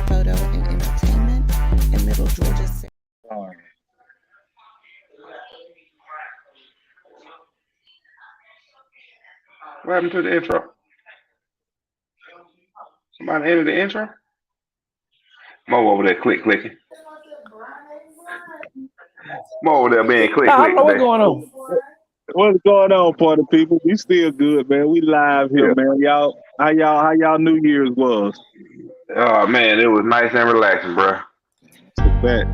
photo and entertainment in Middle Georgia City. What happened to the intro? Somebody ended the intro? Mo over there clicking. Mo over there being click I don't know what's today. going on. What's going on, party people? We still good, man. We live here, Yeah. man. How y'all New Year's was? Oh man, it was nice and relaxing, bro. It's a fact.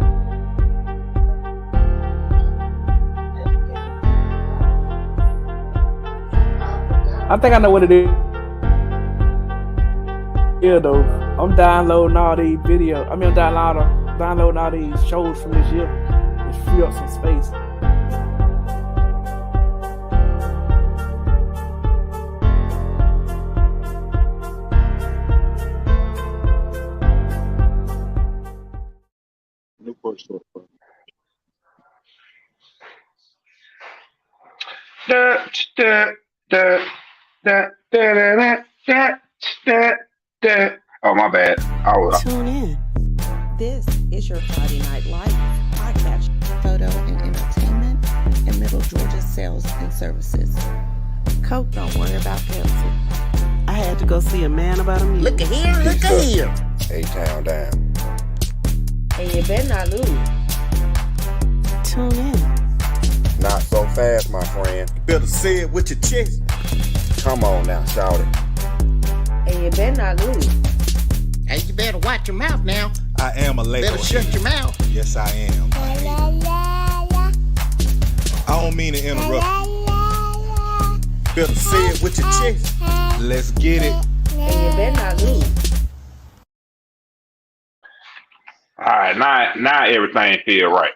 I think I know what it is. Yeah, though. I'm downloading all these videos. I'm downloading all these shows from this year. Just free up some space. Newport Short. Oh my bad. Tune in. This is your Friday Night Live podcast, photo and entertainment in Middle Georgia sales and services. Coke, don't worry about Pepsi. I had to go see a man about a music. Look at here, look at here. A-Town down. And you better not lose. Tune in. Not so fast, my friend. You better say it with your chest. Come on now, shout it. And you better not lose. And you better watch your mouth now. I am a label. Better shut your mouth. Yes, I am. I don't mean to interrupt. Better say it with your chest. Let's get it. And you better not lose. All right, now everything feel right.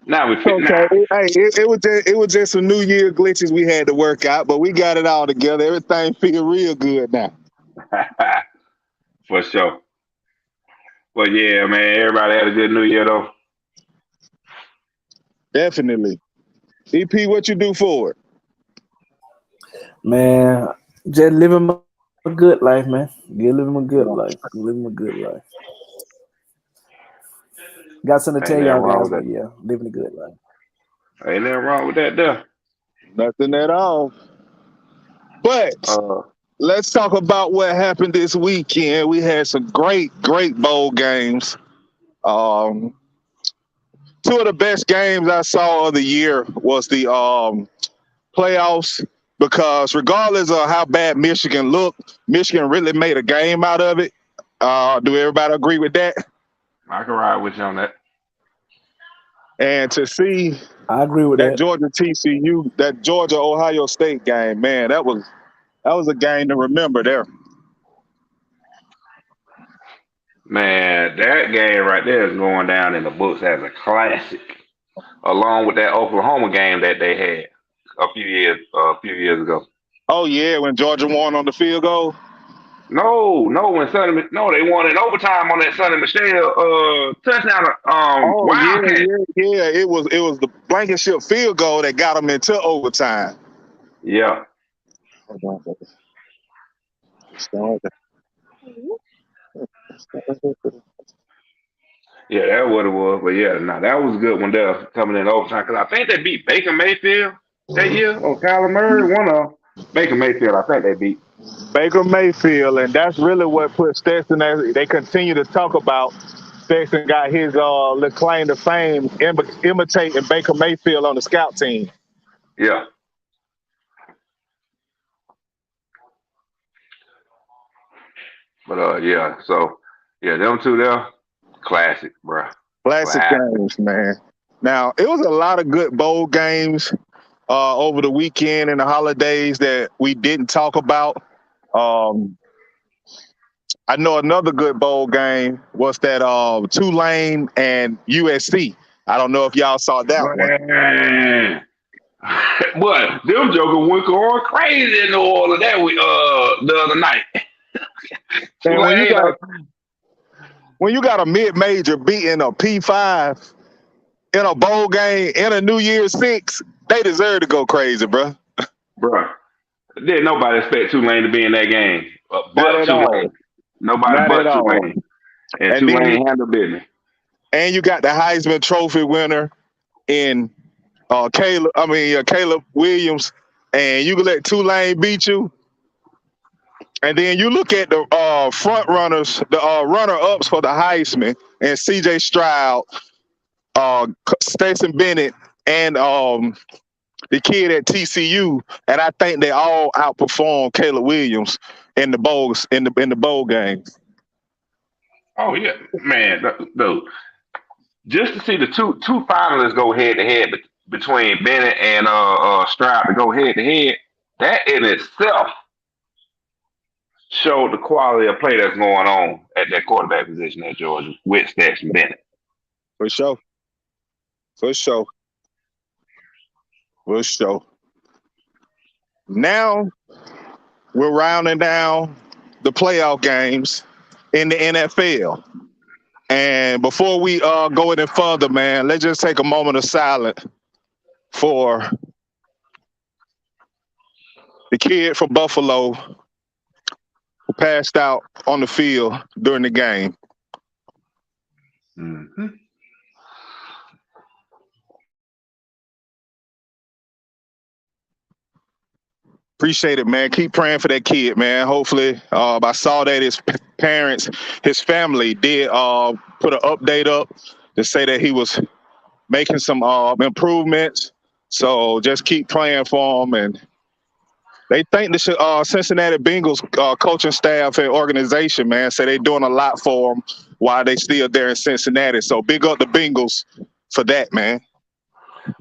Now we fit. Okay. Hey, it was just some New Year glitches we had to work out, but we got it all together. Everything feel real good now. For sure. Well, yeah, man. Everybody had a good New Year, though. Definitely. EP, what you do for it? Man, just living my good life, man. Living my good life. Got something to tell Ain't nothing y'all wrong guys, with but yeah, living a good life. Ain't nothing wrong with that, though. Nothing at all. But let's talk about what happened this weekend. We had some great bowl games. Two of the best games I saw of the year was the playoffs, because regardless of how bad Michigan looked, Michigan really made a game out of it. Do everybody agree with that? I can ride with you on that. And to see I agree with that that. Georgia TCU, that Georgia Ohio State game, man, that was a game to remember there. Man, that game right there is going down in the books as a classic, along with that Oklahoma game that they had a few years ago. Oh yeah, when Georgia won on the field goal. No, when they won in overtime on that Sonny Michel touchdown. Wildcat. Yeah. It was the Blankenship field goal that got them into overtime. Yeah. Yeah, that's what it was. But yeah, that was a good one there coming in overtime, because I think they beat Baker Mayfield that year, or Kyler Murray. One of Baker Mayfield, I think they beat Baker Mayfield, and that's really what put Stetson as they continue to talk about. Stetson got his little claim to fame imitating Baker Mayfield on the scout team. Yeah. But yeah, so yeah, them two there, classic, bro. Classic games, man. Now, it was a lot of good bowl games over the weekend and the holidays that we didn't talk about. I know another good bowl game was that Tulane and USC. I don't know if y'all saw that one. But them jokers went going crazy in New Orleans the other night. When you got a mid-major beating a P5 in a bowl game in a New Year's 6, they deserve to go crazy, bro. Bro, didn't nobody expect Tulane to be in that game. Not at all. Nobody Not but at all. Tulane. And And then Tulane handled business. and you got the Heisman Trophy winner in Caleb Williams, and you can let Tulane beat you. And then you look at the front runners, the runner-ups for the Heisman, and C.J. Stroud, Stetson Bennett, and the kid at TCU, and I think they all outperformed Caleb Williams in the bowls in the bowl games. Oh yeah, man, dude. Just to see the two finalists go head to head between Bennett and Stroud to go head to head, that in itself showed the quality of play that's going on at that quarterback position at Georgia with Stetson Bennett. For sure. Now we're rounding down the playoff games in the NFL. And before we go any further, man, let's just take a moment of silence for the kid from Buffalo who passed out on the field during the game. Mm-hmm. Appreciate it, man. Keep praying for that kid, man. Hopefully, I saw that his parents, his family did put an update up to say that he was making some improvements. So just keep praying for him. And they thank the Cincinnati Bengals coaching staff and organization, man. Say they're doing a lot for him while they still there in Cincinnati. So big up the Bengals for that, man.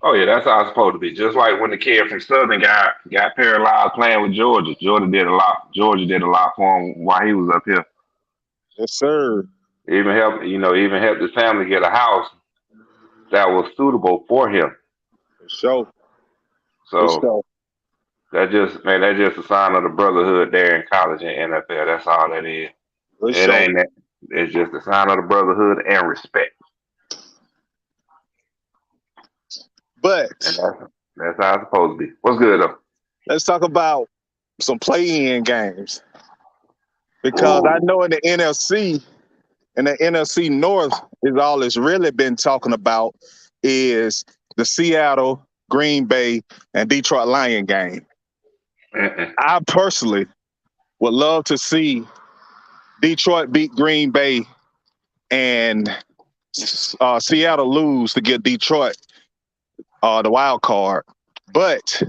Oh yeah, that's how it's supposed to be. Just like when the kid from Southern got paralyzed playing with Georgia. Georgia did a lot for him while he was up here. Yes, sir. Even helped his family get a house that was suitable for him. For sure. So that's just a sign of the brotherhood there in college and NFL. That's all that is. Ain't that. It's just a sign of the brotherhood and respect. But that's how it's supposed to be. What's good though? Let's talk about some play-in games. Because I know in the NFC North is all it's really been talking about is the Seattle, Green Bay, and Detroit Lion game. I personally would love to see Detroit beat Green Bay and Seattle lose to get Detroit the wild card. But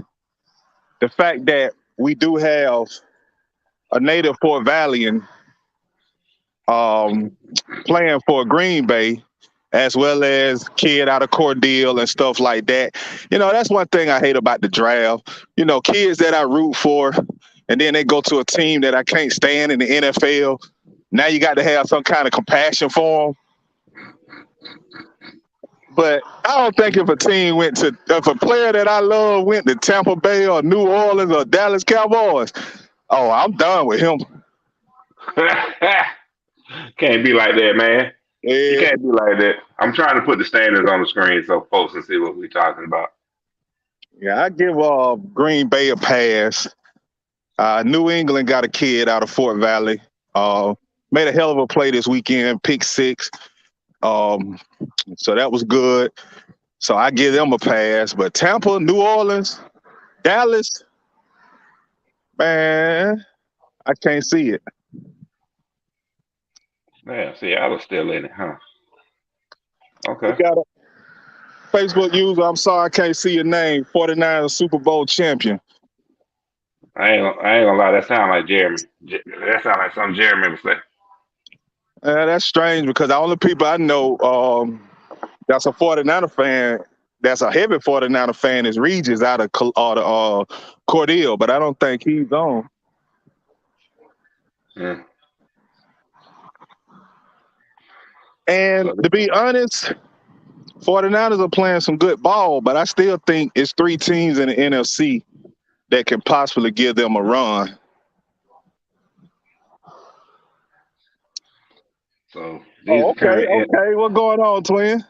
the fact that we do have a native Fort Valleyan playing for Green Bay, as well as kid out of Cordele and stuff like that. You know, that's one thing I hate about the draft. You know, kids that I root for, and then they go to a team that I can't stand in the NFL. Now you got to have some kind of compassion for them. But I don't think if a player that I love went to Tampa Bay or New Orleans or Dallas Cowboys, I'm done with him. Can't be like that, man. Yeah. You can't be like that. I'm trying to put the standards on the screen so folks can see what we're talking about. Yeah, I give Green Bay a pass. New England got a kid out of Fort Valley. Made a hell of a play this weekend, pick 6. So that was good. So I give them a pass. But Tampa, New Orleans, Dallas, man, I can't see it. Man, Seattle's still in it, huh? Okay. We got a Facebook user, I'm sorry I can't see your name, 49ers Super Bowl champion. I ain't gonna lie, that sound like Jeremy. That sound like something Jeremy would say. That's strange because the only people I know that's a 49er fan, that's a heavy 49er fan, is Regis out of Cordele, but I don't think he's on. Yeah. And to be honest, 49ers are playing some good ball, but I still think it's 3 teams in the NFC that can possibly give them a run. So okay. What's going on, twin?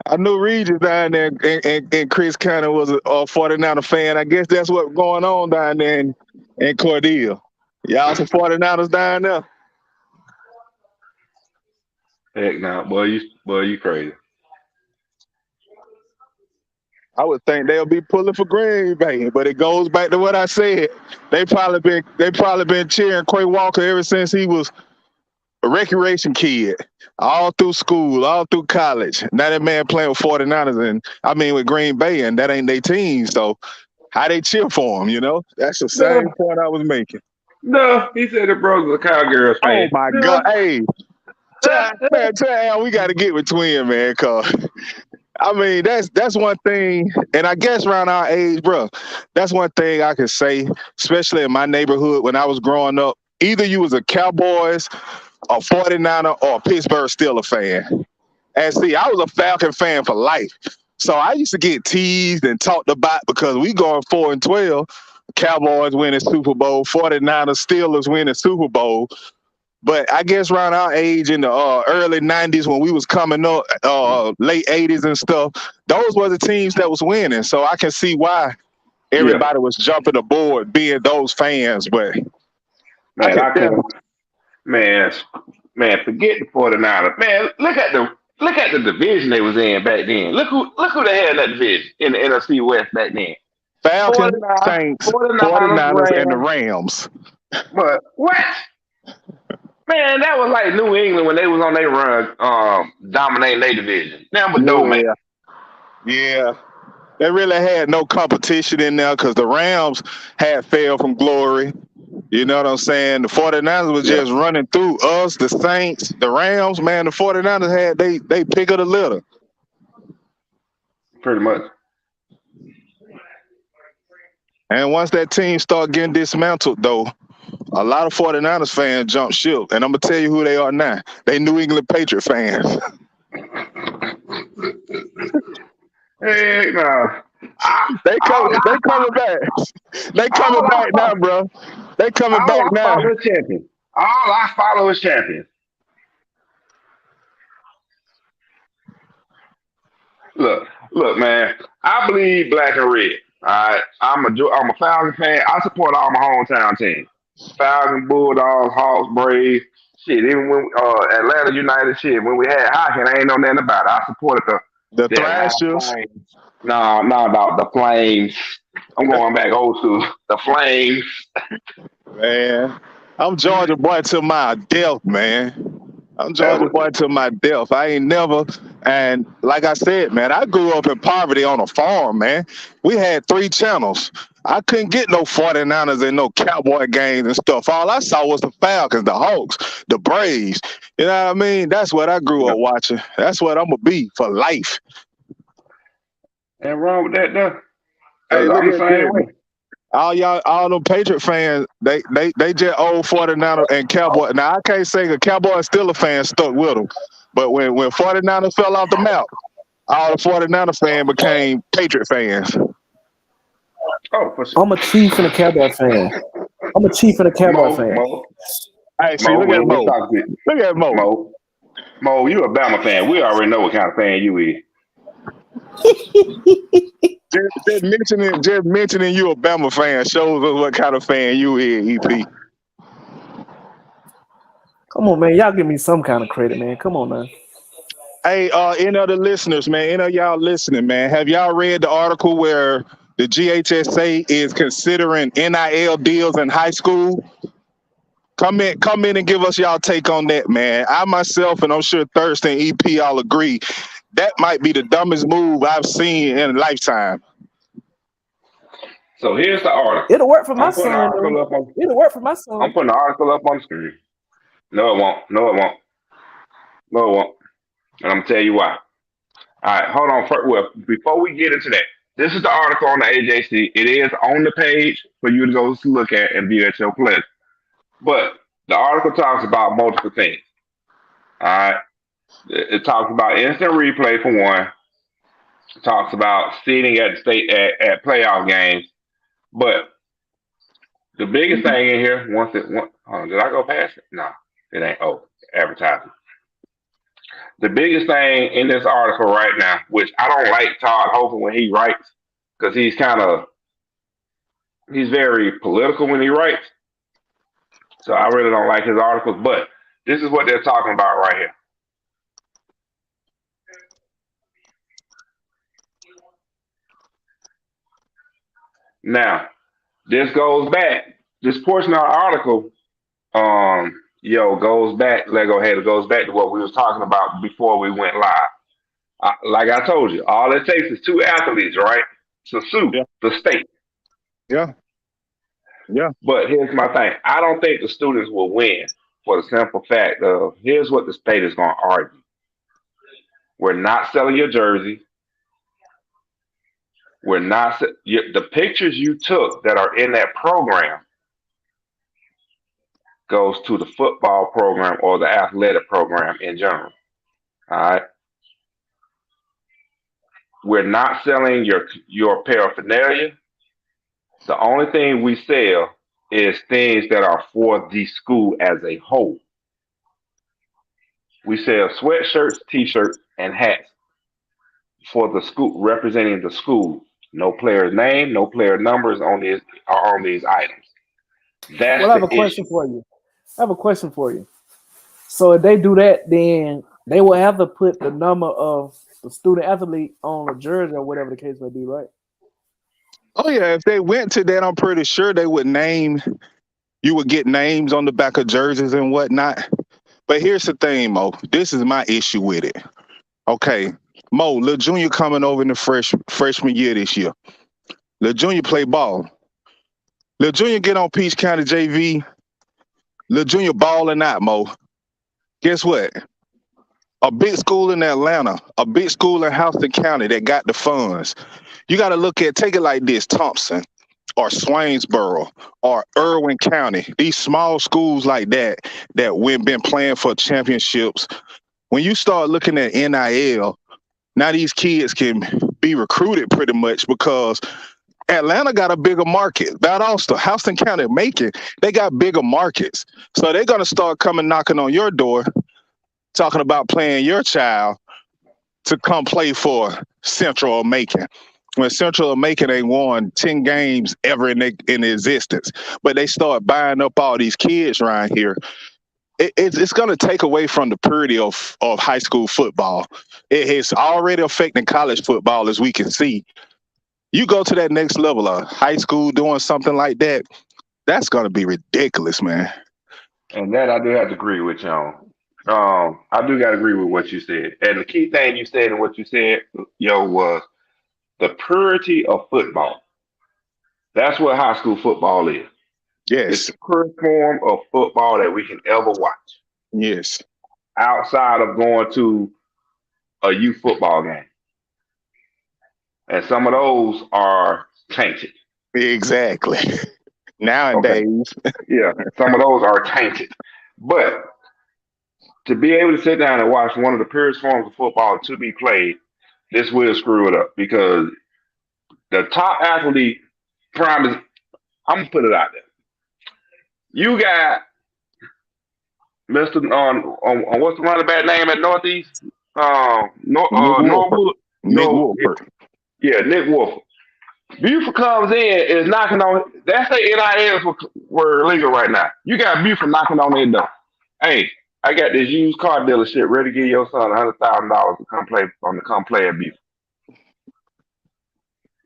I knew Regis down there and Chris Cannon was a 49er fan. I guess that's what's going on down there in Cordele. Y'all some 49ers down there? Heck no, boy, you crazy. I would think they'll be pulling for Green Bay, but it goes back to what I said. They probably been cheering Quay Walker ever since he was a recreation kid, all through school, all through college. Now that man playing with 49ers with Green Bay, and that ain't their team. So how they cheer for him, That's the same No, point I was making. no, he said the bros was a Cowgirls Oh fan. my No. God. Hey, tell Al we gotta get with Twin, man, cause that's one thing, and I guess around our age, bro, that's one thing I can say, especially in my neighborhood when I was growing up. Either you was a Cowboys, a 49er, or a Pittsburgh Steelers fan. And see, I was a Falcon fan for life. So I used to get teased and talked about because we going 4-12, Cowboys winning Super Bowl, 49ers, Steelers winning Super Bowl. But I guess around our age in the early 90s when we was coming up, late 80s and stuff, those were the teams that was winning. So I can see why everybody was jumping aboard being those fans. But man, forget the 49ers. Man, look at the division they was in back then. Look who they had in that division in the NFC West back then. Falcons, Saints, 49ers, and the Rams. But what? Man, that was like New England when they was on their run, dominating their division. Now, but no, man. Yeah. They really had no competition in there because the Rams had fell from glory. You know what I'm saying? The 49ers was just running through us, the Saints, the Rams. Man, the 49ers had they pick of the litter. Pretty much. And once that team started getting dismantled, though, a lot of 49ers fans jumped ship. And I'm going to tell you who they are now. They New England Patriot fans. Hey, no. They coming back. They coming back now, bro. They coming back now. All I follow is champions. Look, man. I bleed black and red. All right, I'm a Falcon fan. I support all my hometown teams: Falcons, Bulldogs, Hawks, Braves. Shit, even when Atlanta United, shit, when we had hockey, I ain't know nothing about it. I supported the Thrashers. No, the Flames. I'm going back old school. The Flames. Man, I'm Georgia boy to my death, man. I'm Georgia boy to my death. I ain't never, and like I said, man, I grew up in poverty on a farm, man. We had 3 channels. I couldn't get no 49ers and no Cowboy games and stuff. All I saw was the Falcons, the Hawks, the Braves. You know what I mean? That's what I grew up watching. That's what I'm going to be for life. Ain't wrong with that, though. Hey, look at that. All them Patriot fans, they just old 49er and Cowboy. Now I can't say the Cowboy still a fan stuck with them, but when 49ers fell off the map, all the 49er fans became Patriot fans. Oh, for sure. I'm a Chief and a Cowboy fan. Hey, see, look at Mo. Look at Mo. Mo, you a Bama fan. We already know what kind of fan you is. Just mentioning you a Bama fan shows us what kind of fan you is, EP. Come on, man. Y'all give me some kind of credit, man. Come on, man. Hey, any other listeners, man, any of y'all listening, man, have y'all read the article where the GHSA is considering NIL deals in high school? Come in and give us y'all take on that, man. I myself, and I'm sure Thurston and EP all agree, that might be the dumbest move I've seen in a lifetime. So here's the article. It'll work for my son. It'll work for my son. I'm putting the article up on the screen. No, it won't. And I'm going to tell you why. All right, hold on. Well, before we get into that, this is the article on the AJC. It is on the page for you to go look at and view at your pleasure. But the article talks about multiple things. All right. It talks about instant replay for one. It talks about seating at state at playoff games. But the biggest thing in here, did I go past it? No, it ain't. Oh, advertising. The biggest thing in this article right now, which I don't like Todd Hofer when he writes, because he's very political when he writes. So I really don't like his articles. But this is what they're talking about right here. Now, this goes back. This portion of our article, goes back. Lego head goes back to what we was talking about before we went live. Like I told you, all it takes is 2 athletes, right, to sue the state. Yeah. Yeah. But here's my thing. I don't think the students will win for the simple fact of here's what the state is going to argue. We're not selling your jersey. We're not the pictures you took that are in that program goes to the football program or the athletic program in general. All right. We're not selling your paraphernalia. The only thing we sell is things that are for the school as a whole. We sell sweatshirts, t-shirts, and hats for the school, representing the school. No player's name, no player numbers on these items. That's well, I have a question for you. I have a question for you. So if they do that, then they will have to put the number of the student athlete on a jersey or whatever the case may be, right? Oh yeah, if they went to that, I'm pretty sure they would you would get names on the back of jerseys and whatnot. But here's the thing, Mo. This is my issue with it. Okay, Mo, Lil Junior coming over in the freshman year this year. Lil Junior play ball. Lil Junior get on Peach County JV. Lil Junior balling out, Mo. Guess what? A big school in Atlanta, a big school in Houston County that got the funds. You got to take it like this, Thompson or Swainsboro or Irwin County, these small schools like that we've been playing for championships. When you start looking at NIL, now these kids can be recruited pretty much because Atlanta got a bigger market. Valdosta, Houston County, Macon, they got bigger markets. So they're going to start coming knocking on your door, talking about playing your child to come play for Central or Macon. When Central or Macon ain't won 10 games ever in existence. But they start buying up all these kids around here. It's going to take away from the purity of high school football. It is already affecting college football, as we can see. You go to that next level of high school doing something like that, that's going to be ridiculous, man. And that I do have to agree with you on. I do got to agree with what you said. And the key thing you said and what you said, was the purity of football. That's what high school football is. Yes. It's the purest form of football that we can ever watch. Yes. Outside of going to a youth football game. And some of those are tainted. Exactly. Nowadays. Okay. Yeah, some of those are tainted. But to be able to sit down and watch one of the purest forms of football to be played, this will screw it up because the top athlete I'm going to put it out there. You got Mr. On what's the running back name at Northeast? Nick Wolford. Yeah, Nick Wolford. Buford comes in and is knocking on. That's the NILs were illegal right now. You got Buford knocking on their door. Hey, I got this used car dealership ready to give your son $100,000 to come play at Buford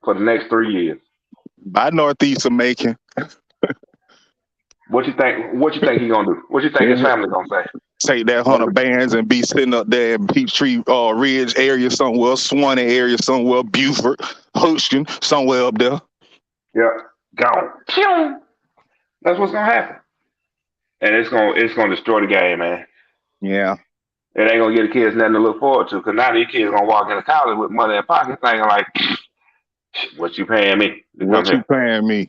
for the next 3 years. By Northeast of Macon. What you think he gonna do? What you think his family gonna say? Take that 100 bands and be sitting up there in Peachtree Ridge area somewhere, Swanee area somewhere, Buford, Houston, somewhere up there. Yeah, gone. That's what's gonna happen, and it's gonna destroy the game, man. Yeah, it ain't gonna give the kids nothing to look forward to because now these kids gonna walk into college with money in pocket, thinking like, "What you paying me? What you paying me?"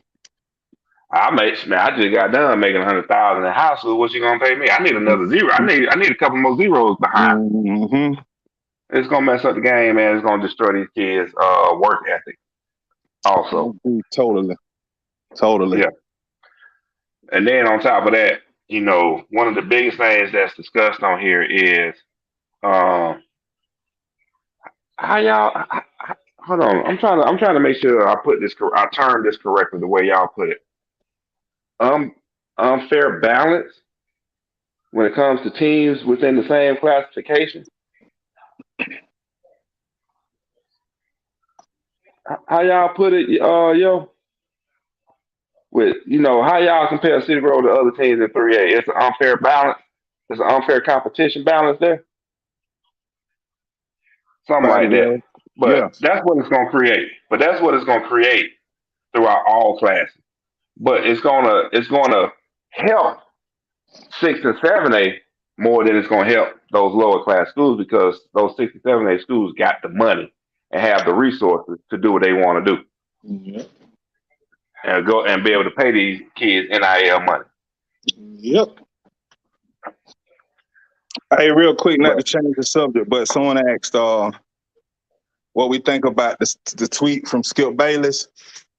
I just got done making $100,000 in high school. What you gonna pay me? I need another zero. I need a couple more zeros behind. Mm-hmm. It's gonna mess up the game, man. It's gonna destroy these kids' work ethic. Also, totally. Yeah. And then on top of that, one of the biggest things that's discussed on here is how y'all. Hold on, I'm trying to make sure I term this correctly the way y'all put it. Unfair balance when it comes to teams within the same classification. How y'all put it, yo? with how y'all compare City Road to other teams in 3A. It's an unfair balance. It's an unfair competition balance there. Something Right, like that. yeah. But that's what it's gonna create. But that's what it's gonna create throughout all classes. But it's gonna help 6 and 7A more than it's gonna help those lower class schools because those 6 and 7A schools got the money and have the resources to do what they want to do Yep. and go and be able to pay these kids NIL money. Yep. Hey, real quick, not to But change the subject, but someone asked what we think about the tweet from Skip Bayless.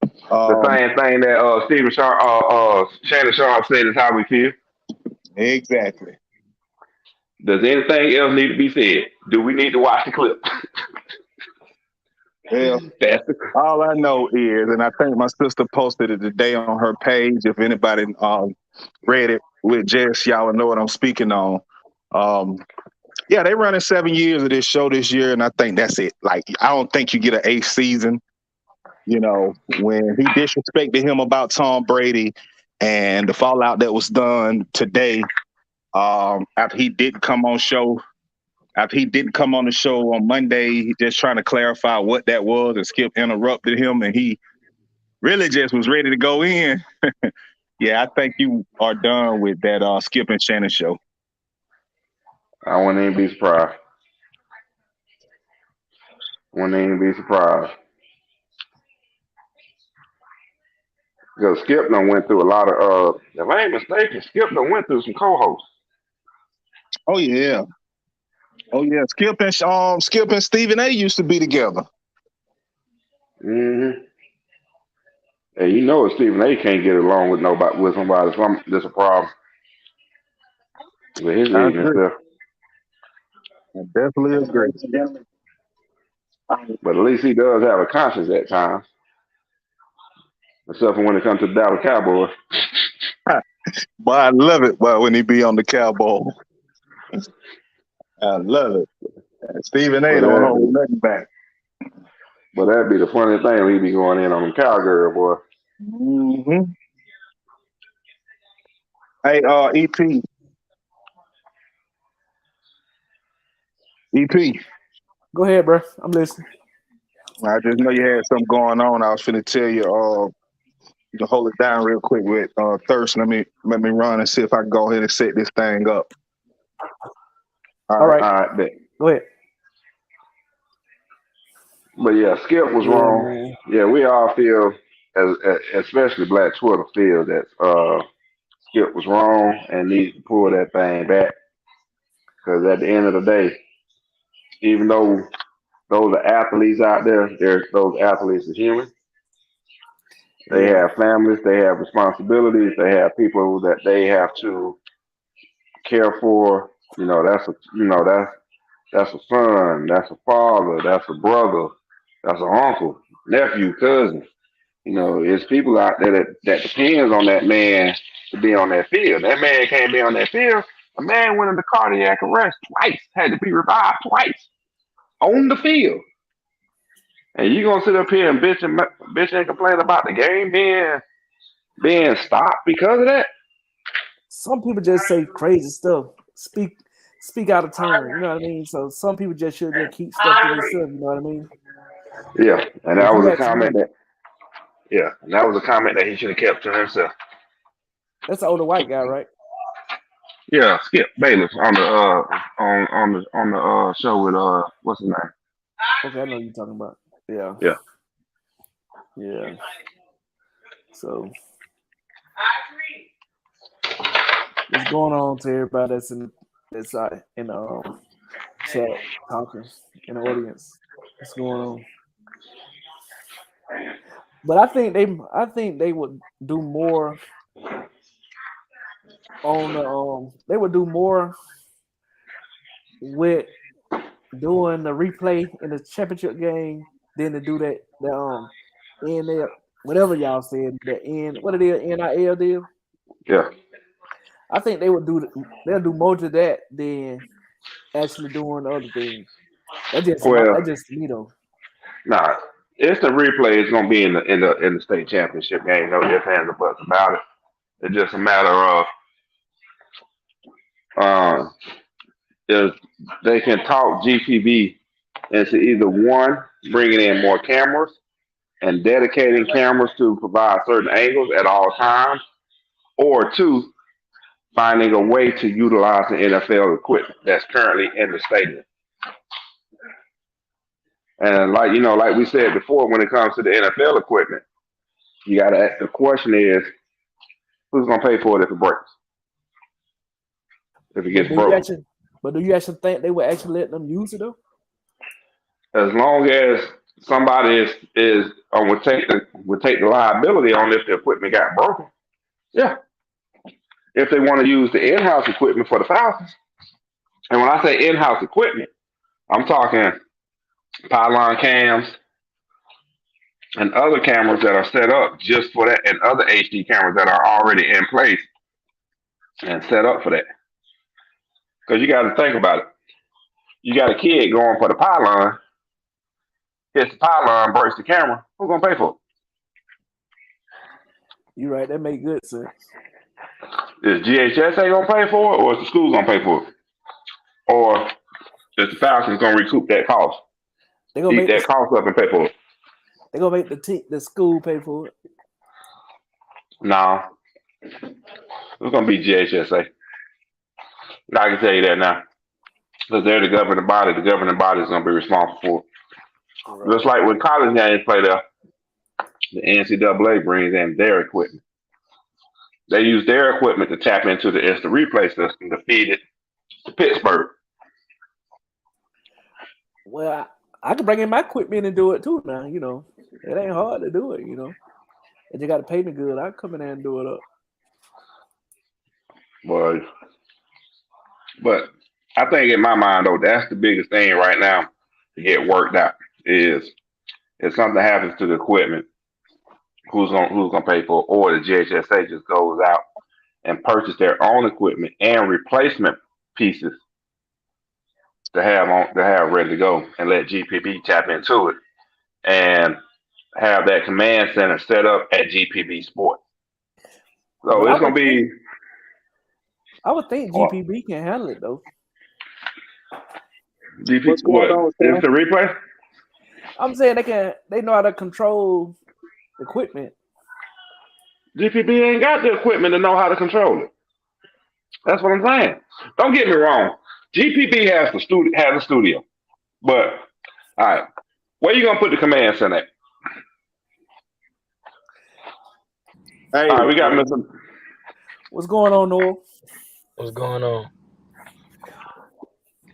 the same thing that Stephen Sharp, Shannon Sharp said is how we feel. Exactly. Does anything else need to be said? Do we need to watch the clip? Well, That's all I know is, and I think my sister posted it today on her page. If anybody read it with Jess, y'all will know what I'm speaking on. Yeah, they running 7 years of this show this year, and I think that's it. Like, I don't think you get an 8th season. When he disrespected him about Tom Brady and the fallout that was done today, after he didn't come on the show on Monday, he just trying to clarify what that was, and Skip interrupted him, and he really just was ready to go in. Yeah, I think you are done with that Skip and Shannon show. I wouldn't even be surprised. Because Skip done went through a lot of if I ain't mistaken, Skip done went through some co-hosts. Oh yeah. Skip and Stephen A used to be together. Mm-hmm. And if Stephen A can't get along with somebody, there's a problem with his I age and agree. stuff. I definitely agree. But at least he does have a conscience at times. Except for when it comes to the Dallas Cowboys. But I love it, but when he be on the Cowboys. I love it. Stephen A don't hold nothing back. But that'd be the funny thing when he be going in on them cowgirl boy. Mm-hmm. Hey, EP. Go ahead, bro. I'm listening. I just know you had something going on. I was finna tell you to hold it down real quick with Thirst. Let me run and see if I can go ahead and set this thing up. All right. All right, bet. Go ahead. But yeah, Skip was wrong. Man. Yeah, we all feel, especially Black Twitter, feel that Skip was wrong and needs to pull that thing back. Because at the end of the day, even though those are athletes out there, those athletes are human. They have families, they have responsibilities, they have people that they have to care for. That's a son, that's a father, that's a brother, that's an uncle, nephew, cousin. It's people out there that depends on that man to be on that field. That man can't be on that field. A man went into cardiac arrest twice, had to be revived twice on the field. And you gonna sit up here and bitch and complain about the game being stopped because of that? Some people just say crazy stuff. Speak out of turn. You know what I mean? So some people just should just keep stuff to themselves. You know what I mean? Yeah, and that was a comment that he should have kept to himself. That's the older white guy, right? Yeah, Skip Bayless on the show with what's his name? Okay, I know what you're talking about. Yeah. So what's going on to everybody that's in chat talking in the audience? What's going on? But I think they would do more on the they would do more with doing the replay in the championship game than to do that NIL, whatever y'all said, what it is, NIL deal. Yeah. I think they'll do more to that than actually doing other things. That's just me though. Nah, instant replay is going to be in the state championship game. No ifs, ands, or buts about it. It's just a matter of uh, if they can talk GPB into either one, bringing in more cameras and dedicating cameras to provide certain angles at all times, or two, finding a way to utilize the NFL equipment that's currently in the stadium. And like we said before, when it comes to the NFL equipment, you got to ask the question is, who's gonna pay for it if it breaks? If it gets broken? Do you actually think they would actually let them use it though? As long as somebody would take the liability on if the equipment got broken, yeah. If they want to use the in-house equipment for the Falcons, and when I say in-house equipment, I'm talking pylon cams and other cameras that are set up just for that, and other HD cameras that are already in place and set up for that. Because you got to think about it. You got a kid going for the pylon, hits the pylon, breaks the camera. Who's gonna pay for it? You're right. That make good sense. Is GHSA gonna pay for it, or is the school gonna pay for it, or is the Falcons gonna recoup that cost? They gonna eat that cost up and pay for it. They gonna make the school pay for it. No, it's gonna be GHSA. I can tell you that now, because they're the governing body. The governing body is gonna be responsible for it. Right. Just like when college games play there, the NCAA brings in their equipment. They use their equipment to tap into the instant replay system to feed it to Pittsburgh. Well, I can bring in my equipment and do it too now. It ain't hard to do it. And you got to pay me good. I come in there and do it up. But I think in my mind though, that's the biggest thing right now to get worked out is if something happens to the equipment, who's gonna pay for it, or the GHSA just goes out and purchase their own equipment and replacement pieces to have ready to go, and let GPB tap into it and have that command center set up at GPB Sports. So it's gonna be. I would think GPB can handle it though. GPB what? Instant replay? I'm saying they know how to control equipment. GPB ain't got the equipment to know how to control it. That's what I'm saying. Don't get me wrong. GPB has a studio. But all right, where you gonna put the command center at? Hey, all right, we got Mr. What's going on, Noah? What's going on?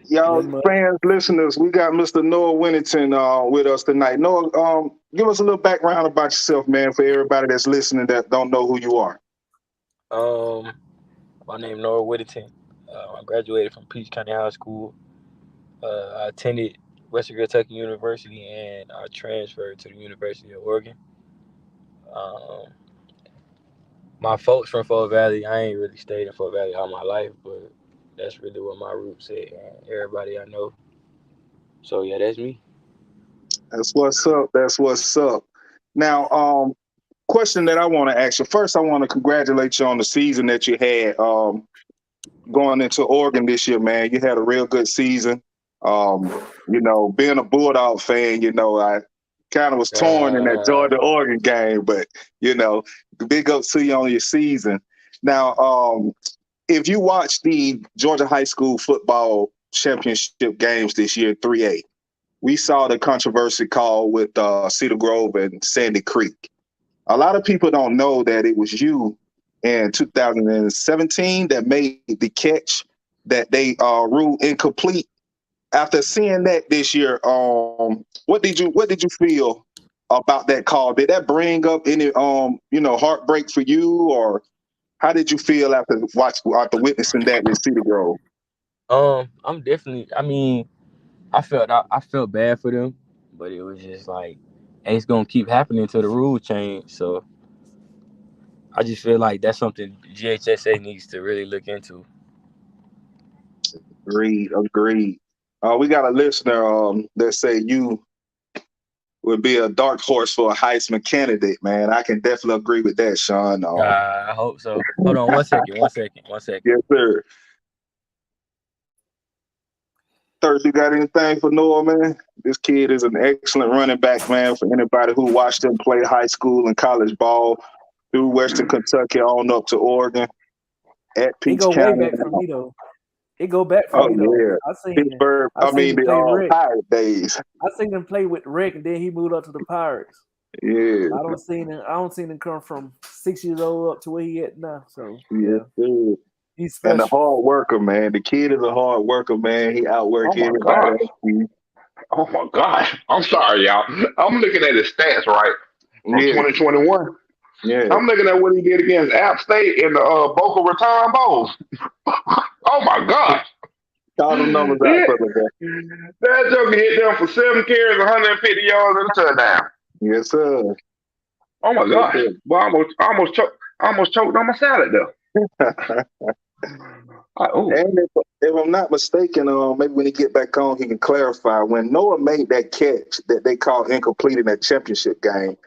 Y'all fans, listeners, we got Mr. Noah Winnington with us tonight. Noah, give us a little background about yourself, man, for everybody that's listening that don't know who you are. My name is Noah Winnington. I graduated from Peach County High School. I attended Western Kentucky University, and I transferred to the University of Oregon. My folks from Fort Valley. I ain't really stayed in Fort Valley all my life, but that's really what my roots at, and everybody I know. So yeah, that's me. That's what's up. Now, question that I want to ask you. First, I want to congratulate you on the season that you had going into Oregon this year, man. You had a real good season. Being a Bulldog fan, I kind of was torn in that Georgia-Oregon game, but, big up to you on your season. Now, if you watch the Georgia High School football championship games this year, 3A, we saw the controversy call with Cedar Grove and Sandy Creek. A lot of people don't know that it was you in 2017 that made the catch that they ruled incomplete. After seeing that this year, what did you feel about that call? Did that bring up any heartbreak for you, or how did you feel after witnessing that with Cedar Grove? I'm definitely. I mean, I felt bad for them, but it was just like it's gonna keep happening until the rule change. So I just feel like that's something GHSA needs to really look into. Agreed. We got a listener that say you would be a dark horse for a Heisman candidate, man. I can definitely agree with that, Sean. I hope so. Hold on 1 second. 1 second. 1 second. Yes, sir. Third, you got anything for Noah, man? This kid is an excellent running back, man, for anybody who watched him play high school and college ball through Western Kentucky on up to Oregon at It Peach go way County. back for me though. It go back for me though. Yeah. Pittsburgh, I seen him play the Rick. Pirate days. I seen him play with Rick, and then he moved up to the Pirates. Yeah. I don't seen him come from 6 years old up to where he at now. So Yes, sir. he's And the special. hard worker, man. The kid is a hard worker, man. He outworked Oh, my everybody. Oh my gosh. I'm sorry, y'all. I'm looking at his stats right from 2021. Yeah. I'm looking at what he did against App State in the Boca Raton Bowl. Oh my gosh. Call them numbers out for me, That joker hit them for 7 carries, 150 yards, and a touchdown. Yes, sir. Oh my gosh. Well, I almost choked on my salad though. And if I'm not mistaken, maybe when he get back on, he can clarify. When Noah made that catch that they called incomplete in that championship game,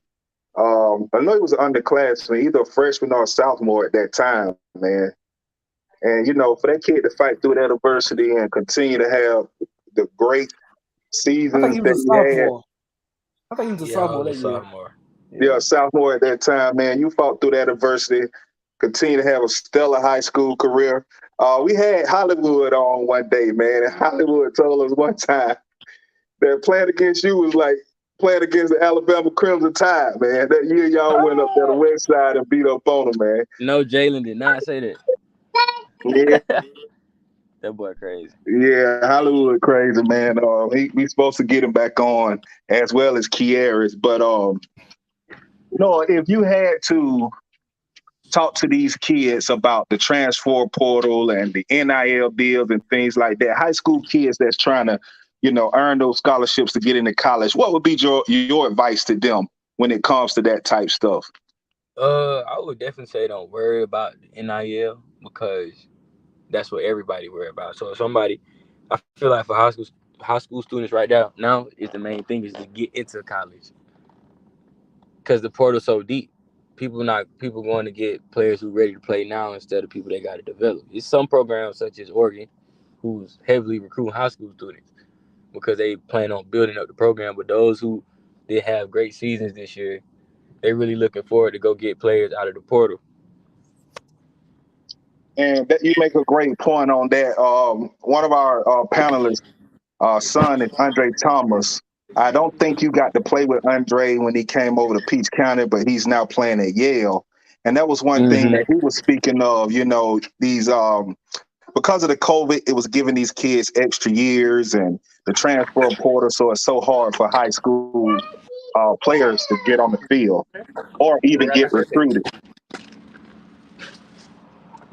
I know he was an underclassman, either a freshman or a sophomore at that time, man. And, for that kid to fight through that adversity and continue to have the great seasons I think he was a sophomore. I think he was a sophomore that year. Sophomore. Yeah, sophomore at that time, man. You fought through that adversity, continue to have a stellar high school career. We had Hollywood on one day, man, and Hollywood told us one time that playing against you was like playing against the Alabama Crimson Tide, man. That year y'all went up there the west side and beat up on them, man. No, Jalen did not say that. Yeah. That boy crazy. Yeah, Hollywood crazy, man. We supposed to get him back on as well as Kieris. But, if you had to talk to these kids about the transfer portal and the NIL deals and things like that, high school kids that's trying to, earn those scholarships to get into college, what would be your advice to them when it comes to that type stuff? I would definitely say don't worry about the NIL because that's what everybody worry about. So I feel like for high school students right now is the main thing is to get into college because the portal's so deep. People going to get players who ready to play now instead of people they got to develop. It's some programs such as Oregon who's heavily recruiting high school students because they plan on building up the program. But those who did have great seasons this year, they really looking forward to go get players out of the portal. And that you make a great point on that. One of our panelists, son is Andre Thomas. I don't think you got to play with Andre when he came over to Peach County, but he's now playing at Yale. And that was one thing that he was speaking of, these because of the COVID, it was giving these kids extra years and the transfer portal. So it's so hard for high school players to get on the field or even get recruited.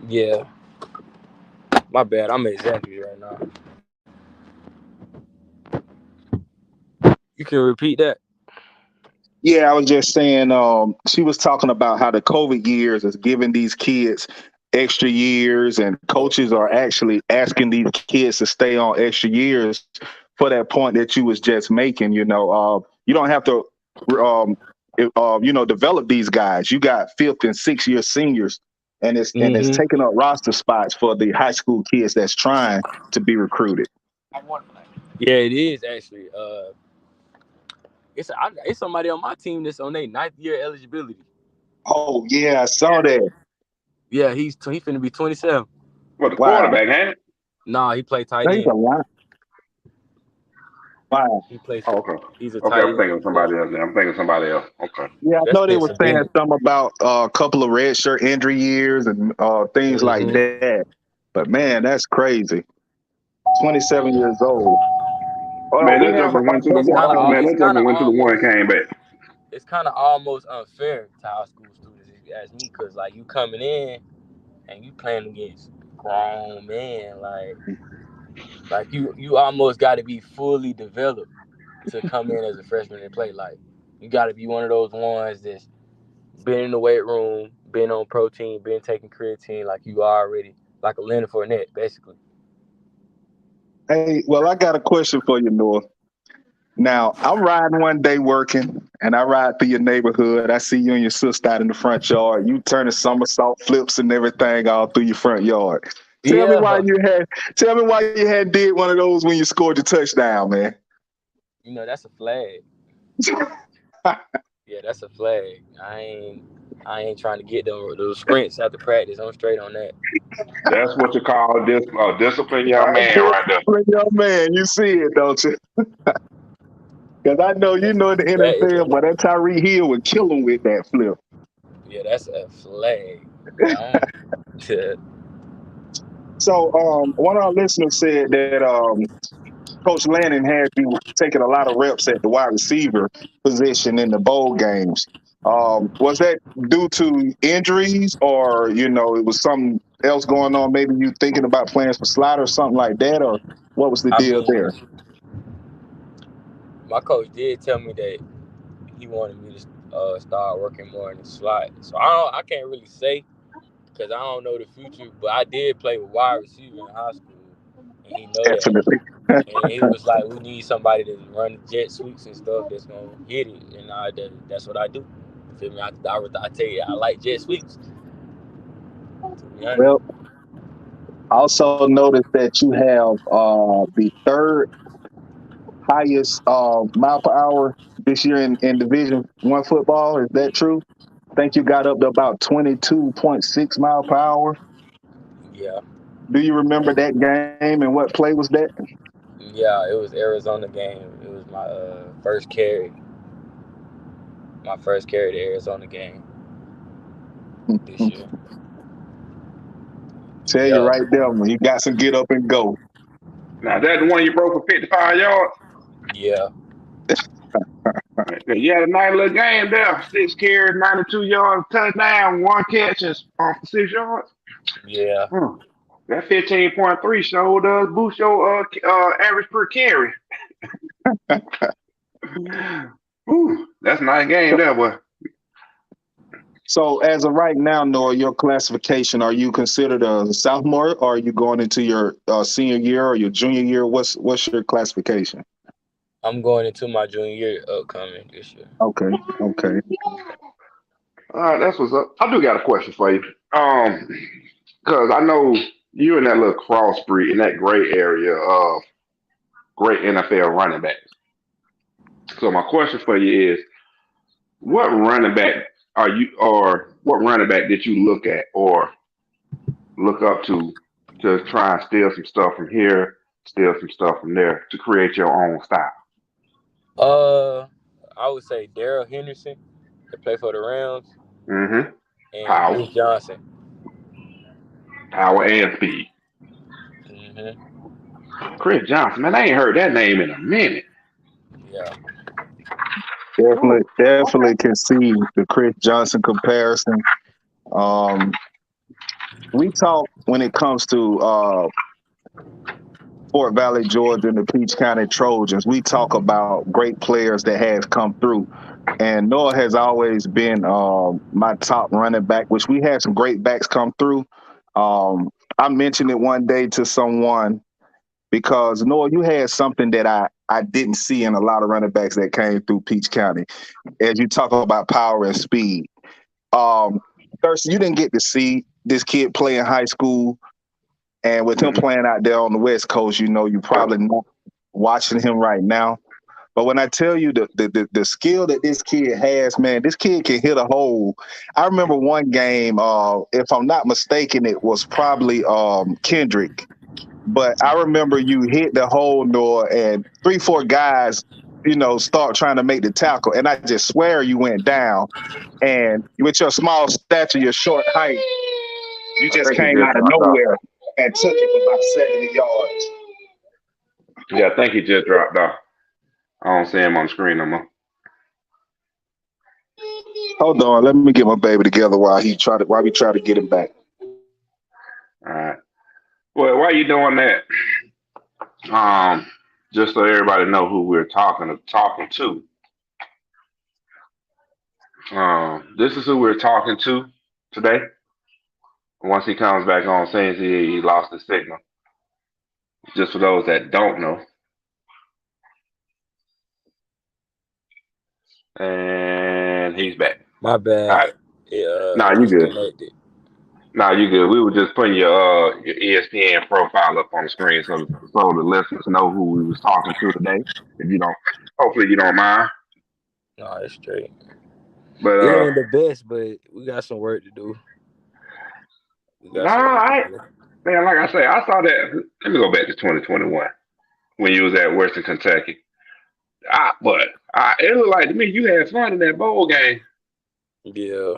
Yeah. My bad. I'm at Zachary right now. You can repeat that? Yeah, I was just saying she was talking about how the COVID years is giving these kids extra years and coaches are actually asking these kids to stay on extra years for that point that you was just making. You don't have to, develop these guys. You got 5th and 6th year seniors and it's taking up roster spots for the high school kids that's trying to be recruited. Yeah, it is actually. It's somebody on my team that's on their 9th year eligibility. Oh yeah, I saw that. Yeah, he finna be 27. What, the quarterback, huh? Nah, he played tight end. He's a lot. Wow. He plays. Oh, okay. He's a Okay, tight I'm end. thinking of somebody else. I'm thinking of somebody else. Okay. Yeah, I know they were saying something about a couple of redshirt injury years and things like that. But man, that's crazy. 27 years old. Man, that joker went to the one. Man, that joker went to the one and came back. It's kind of almost unfair to high school students, if you ask me, because like you coming in and you playing against grown men, like you almost got to be fully developed to come in as a freshman and play. Like you got to be one of those ones that's been in the weight room, been on protein, been taking creatine, like you already like a Leonard Fournette, basically. Hey, well, I got a question for you, Noah. Now, I'm riding one day working, and I ride through your neighborhood. I see you and your sister out in the front yard. You turning somersault flips and everything all through your front yard. Tell me why Yeah, you had did one of those when you scored your touchdown, man. that's a flag. Yeah, that's a flag. I ain't trying to get those sprints after practice. I'm straight on that. That's what you call discipline, young man, right there. Young man, you see it, don't you? Because I know you know in the That is NFL, but that Tyreek Hill would kill him with that flip. that's a flag. Yeah, So, one of our listeners said that Coach Lannon had you taking a lot of reps at the wide receiver position in the bowl games. Was that due to injuries, or it was something else going on? Maybe you thinking about playing for slot or something like that, or what was the I deal mean, there? my coach did tell me that he wanted me to start working more in the slot. So I can't really say because I don't know the future. But I did play with wide receiver in high school, and he know that. Definitely. And he was like, "We need somebody to run jet sweeps and stuff that's gonna hit it." And that's what I do. You feel me? I tell you, I like jet sweeps. To be honest. Well, I also noticed that you have the third highest mile per hour this year in Division One football. Is that true? I think you got up to about 22.6 mile per hour. Yeah. Do you remember that game and what play was that? Yeah, it was Arizona game. It was my first carry. My first carry to Arizona game this year. Tell you right there, man, you got some get up and go. Now, that's the one you broke for 55 yards? Yeah. You had a nice little game there. 6 carries, 92 yards, touchdown, 1 catch, and for 6 yards. Yeah. That 15.3 show does boost your average per carry. Ooh, that's a nice game there, boy. So as of right now, Noah, your classification, are you considered a sophomore, or are you going into your senior year or your junior year? What's your classification? I'm going into my junior year upcoming this year. Okay. All right, that's what's up. I do got a question for you. Because I know you in that little crossbreed in that gray area of great NFL running backs. So my question for you is, what running back what running back did you look at or look up to try and steal some stuff from here, steal some stuff from there to create your own style? I would say Darrell Henderson, that play for the Rams, Mm-hmm. and Power. Chris Johnson. Power and speed. Mm-hmm. Chris Johnson, man, I ain't heard that name in a minute. Yeah. Definitely can see the Chris Johnson comparison. We talk when it comes to Fort Valley, Georgia, and the Peach County Trojans. We talk about great players that have come through. And Noah has always been my top running back, which we had some great backs come through. I mentioned it one day to someone because, Noah, you had something that I didn't see in a lot of running backs that came through Peach County. As you talk about power and speed. Thurston, you didn't get to see this kid play in high school. And with him playing out there on the West Coast, you're probably not watching him right now. But when I tell you the skill that this kid has, man, this kid can hit a hole. I remember one game, if I'm not mistaken, it was probably Kendrick. But I remember you hit the hole, Noah, and 3-4 guys, start trying to make the tackle. And I just swear you went down. And with your small stature, your short height, you just came out of nowhere and took it for about 70 yards. Yeah, I think he just dropped off. I don't see him on the screen no more. Hold on, let me get my baby together while we try to get him back. All right. Well, while you doing that, just so everybody know who we're talking to. This is who we're talking to today. Once he comes back on, since he lost the signal. Just for those that don't know. And he's back. My All bad. right. Nah, It you good. disconnected. Nah, you good. We were just putting your ESPN profile up on the screen so the listeners know who we was talking to today. If you don't, hopefully you don't mind. No, it's straight. But It ain't the best, but we got some work to do. Man, like I say, I saw that. Let me go back to 2021 when you was at Western Kentucky. It looked like to me you had fun in that bowl game Yeah.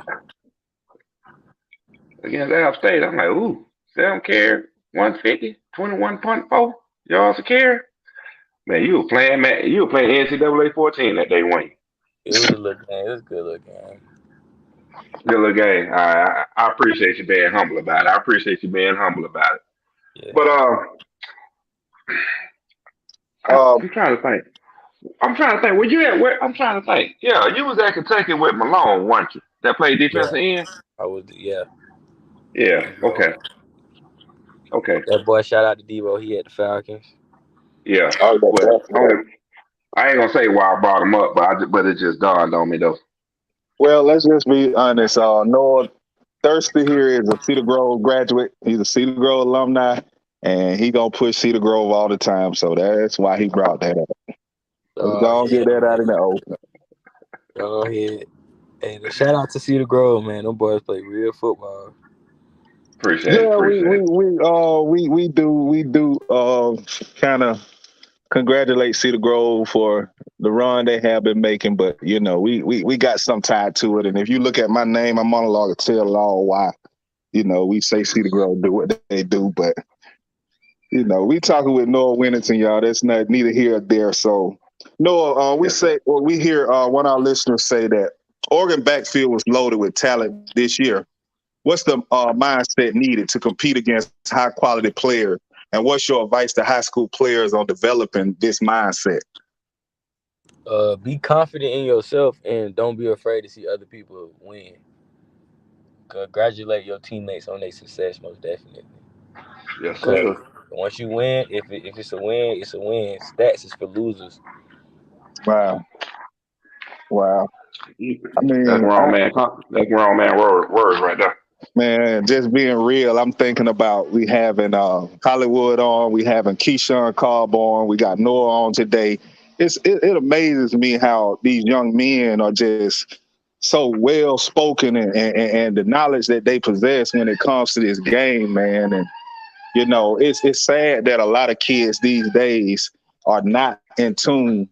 against App State. I'm like, ooh, 7 carry, 150, 21.4 yards a carry. Man, you were playing NCAA 14 that day, weren't you? It was a little game. It was a good little game. Good little game. I appreciate you being humble about it. Yeah. But I'm trying to think. Were you at where? I'm trying to think. Yeah, you was at Kentucky with Malone, weren't you? That played defensive end. I was. Yeah. Yeah. Okay. That boy, shout out to Debo. He at the Falcons. Yeah. Well, I ain't gonna say why I brought him up, but it just dawned on me though. Well, let's just be honest. Noah Thirsty here is a Cedar Grove graduate. He's a Cedar Grove alumni, and he gonna push Cedar Grove all the time. So that's why he brought that up. Let's go get that out in the open. Go ahead. Hey, shout out to Cedar Grove, man. Them boys play real football. Appreciate it. We do kind of congratulate Cedar Grove for the run they have been making, but you know, we got some tied to it. And if you look at my name, my monologue will tell all why, you know, we say Cedar Grove do what they do, but you know, we talking with Noah Winnington, y'all. That's not neither here or there. So Noah, we hear one of our listeners say that Oregon backfield was loaded with talent this year. What's the mindset needed to compete against high quality players? And what's your advice to high school players on developing this mindset? Be confident in yourself and don't be afraid to see other people win. Congratulate your teammates on their success, most definitely. Yes, sir. Once you win, if it's a win, it's a win. Stats is for losers. Wow. I mean, that's grown man words right there. Man, just being real, I'm thinking about we having Hollywood on, we having Keyshawn Cobb on, we got Noah on today. It amazes me how these young men are just so well spoken and the knowledge that they possess when it comes to this game, man. And you know, it's sad that a lot of kids these days are not in tune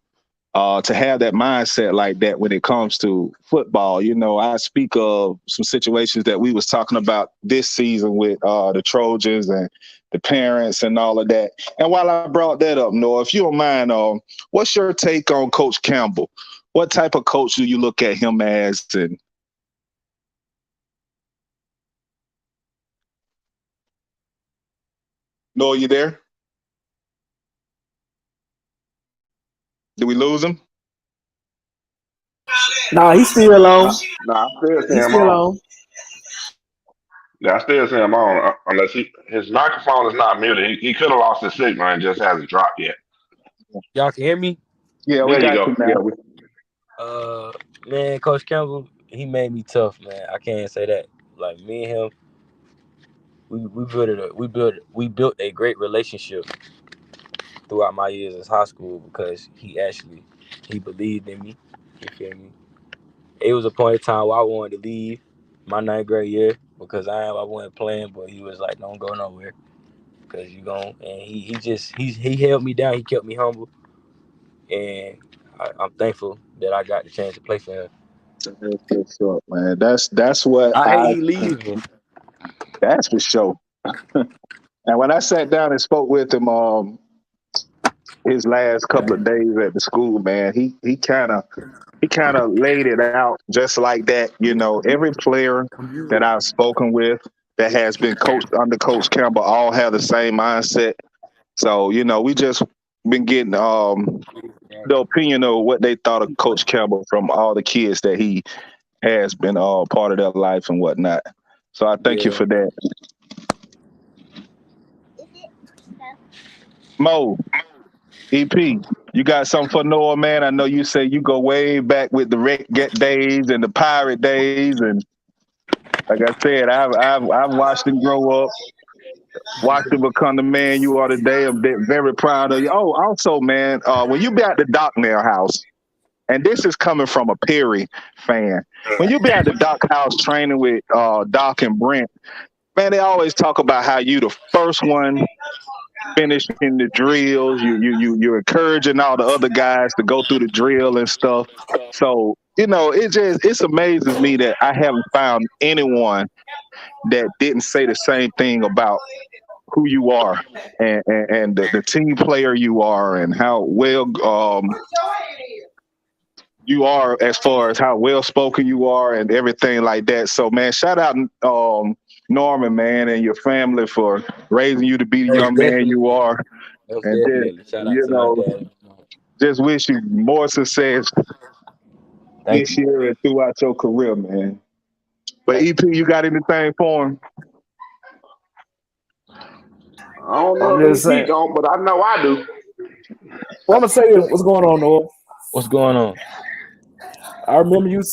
to have that mindset like that when it comes to football. You know, I speak of some situations that we was talking about this season with the Trojans and the parents and all of that. And while I brought that up, Noah, if you don't mind, what's your take on Coach Campbell? What type of coach do you look at him as? And Noah, you there? Did we lose him? Nah, he's still on. Nah, I still see He's him still on. on. Yeah, I still see him on. Unless his microphone is not muted. He could have lost his signal and just hasn't dropped yet. Y'all can hear me? Yeah, we got you now. Yeah, man, Coach Campbell, he made me tough, man. I can't say that. Like me and him, we built a great relationship throughout my years in high school because he believed in me. You feel me? It was a point in time where I wanted to leave my 9th grade year because I wasn't playing, but he was like, "Don't go nowhere, because you gon'." And he held me down. He kept me humble, and I'm thankful that I got the chance to play for him. That's what's up, man. That's what I hate he leaving. That's for sure. And when I sat down and spoke with him, his last couple of days at the school, man, he kind of laid it out just like that. You know, every player that I've spoken with that has been coached under Coach Campbell all have the same mindset. So, you know, we just been getting the opinion of what they thought of Coach Campbell from all the kids that he has been part of their life and whatnot. So I thank you for that. Mo, EP, you got something for Noah, man? I know you say you go way back with the Wreck Get days and the Pirate days, and like I said, I've watched him grow up, watched him become the man you are today. I'm very proud of you. Oh, also, man, when you be at the Docknail house, and this is coming from a Perry fan, when you be at the Dock house training with Doc and Brent, man, they always talk about how you the first one finishing the drills. You're encouraging all the other guys to go through the drill and stuff. So, it amazes me that I haven't found anyone that didn't say the same thing about who you are and the team player you are and how well you are as far as how well spoken you are and everything like that. So, man, shout out Norman, man, and your family for raising you to be the young man you are. And then, Shout out to my dad. just wish you more success this year and throughout your career, man. But EP, you got anything for him? I don't know if he don't, but I know I do. Well, I'm gonna say this. What's going on, Noah? What's going on? I remember you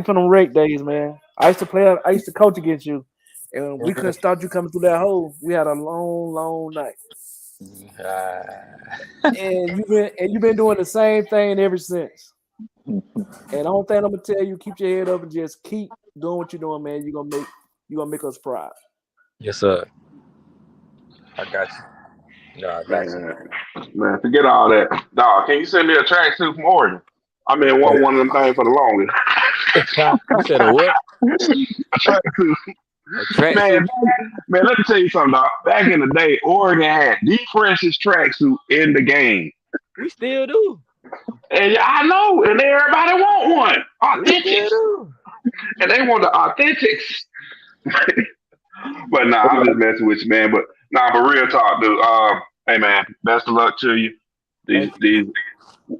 from them rec days, man. I used to coach against you, and we couldn't stop you coming through that hole. We had a long night. And you've been doing the same thing ever since. And the only thing I'm gonna tell you, keep your head up and just keep doing what you're doing, man. You're gonna make us proud. Yes, sir. I got you. No, I got you. Man, forget all that. Dog, can you send me a tracksuit from Oregon? I've been wanting one of them things for the longest. You said a what? A tracksuit. Man, let me tell you something, dog. Back in the day, Oregon had the freshest tracksuit in the game. We still do. And I know, and everybody want one. Authentic. And they want the authentics. But I'm just messing with you, man. But real talk, dude. Hey, man, best of luck to you. These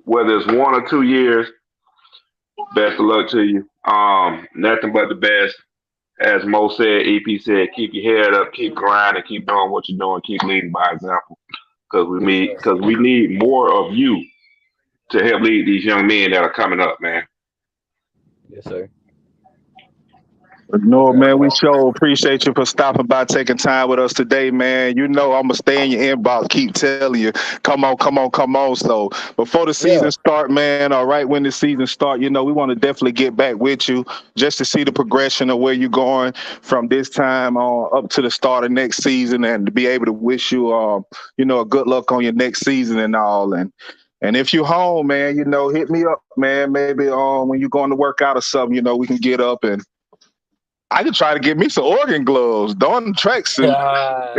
whether it's 1 or 2 years, best of luck to you. Nothing but the best. As Mo said, EP said, keep your head up, keep grinding, keep doing what you're doing, keep leading by example. Because we need more of you to help lead these young men that are coming up, man. Yes, sir. No, man, we sure appreciate you for stopping by, taking time with us today, man. You know I'm going to stay in your inbox, keep telling you, come on. So before the season start, man, all right, when the season start, we want to definitely get back with you just to see the progression of where you're going from this time on up to the start of next season and to be able to wish you, a good luck on your next season and all. And if you're home, man, hit me up, man. Maybe when you're going to work out or something, we can get up and I could try to get me some Oregon gloves, don tracksuit. I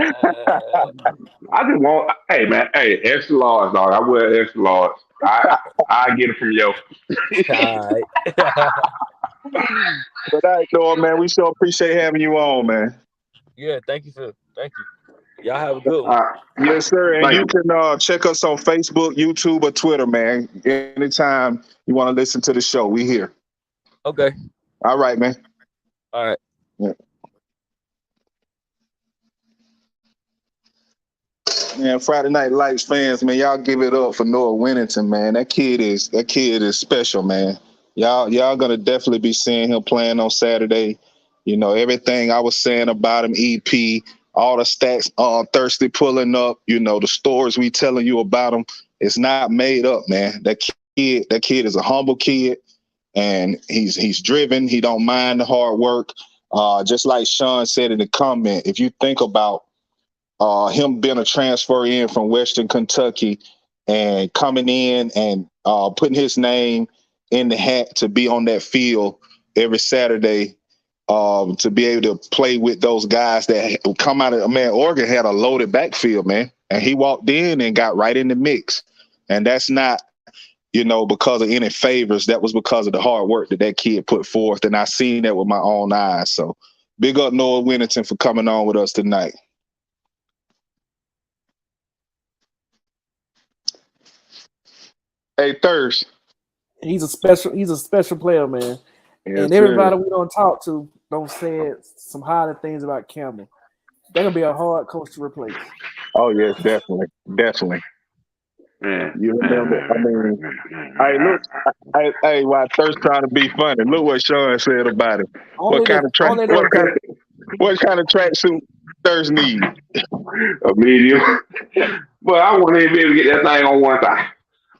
just want, extra large, dog. I wear extra large. I get it from you. But I know, man. We sure appreciate having you on, man. Yeah, thank you. Y'all have a good one. Yes, sir. And you can check us on Facebook, YouTube, or Twitter, man. Anytime you want to listen to the show, we here. Okay. All right, man. All right. Yeah. Man, Friday Night Lights fans, man, y'all give it up for Noah Winnington, man. That kid is special, man. Y'all gonna definitely be seeing him playing on Saturday. Everything I was saying about him, EP, all the stats Thirsty pulling up, the stories we telling you about him, it's not made up, man. That kid is a humble kid. And he's driven. He don't mind the hard work. Just like Sean said in the comment, if you think about him being a transfer in from Western Kentucky and coming in and putting his name in the hat to be on that field every Saturday, to be able to play with those guys that come out of, man, Oregon had a loaded backfield, man. And he walked in and got right in the mix. And that's not, because of any favors. That was because of the hard work that kid put forth. And I seen that with my own eyes. So big up Noah Winnington for coming on with us tonight. Hey, Thirst. He's a special player, man. Yes, and everybody we don't talk to don't say some highly things about Campbell. They're gonna be a hard coach to replace. Oh yes, definitely. You remember? I mean, hey, look, hey, while Thirst trying to be funny, look what Sean said about it. Only What kind of tracksuit Thirst need? A medium. But I wouldn't even be able to get that thing on one thigh.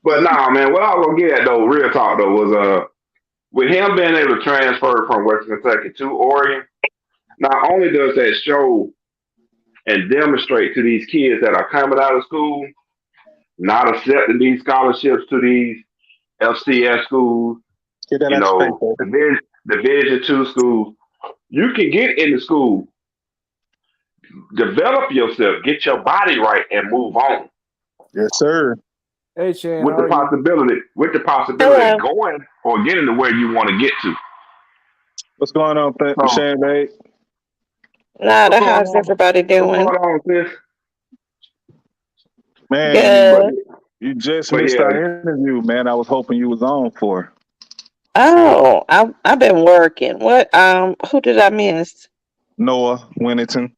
But nah, man, what I was gonna get at though, real talk though, was with him being able to transfer from Western Kentucky to Oregon, not only does that show and demonstrate to these kids that are coming out of school, not accepting these scholarships to these FCS schools, Get that you out your face, know, baby. Division two schools, you can get into school, develop yourself, get your body right, and move on. Yes, sir. Hey, Shan, With how the are you? possibility Hello. of going or getting to where you want to get to. What's going on, So, Shane, babe? Nada, what's going how's on? everybody What's going doing? on, sis? Man, But, Good. you just but missed yeah, our interview, man. I was hoping you was on for. Oh, I've been working. What who did I miss? Noah Winnington.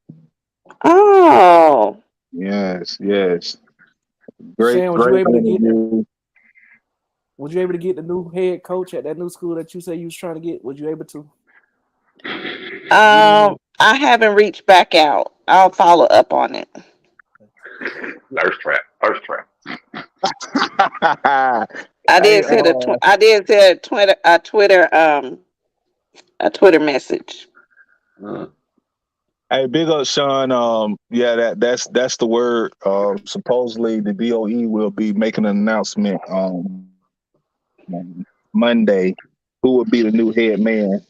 Oh, Yes. Great Shan, was you able to get interview. the new head coach at that new school that you say you was trying to get? Was you able to? I haven't reached back out. I'll follow up on it. Nurse trap. I did Hey, send a Twitter message. hey, big up, Sean. Yeah, that's the word. Supposedly the DOE will be making an announcement Monday who will be the new head man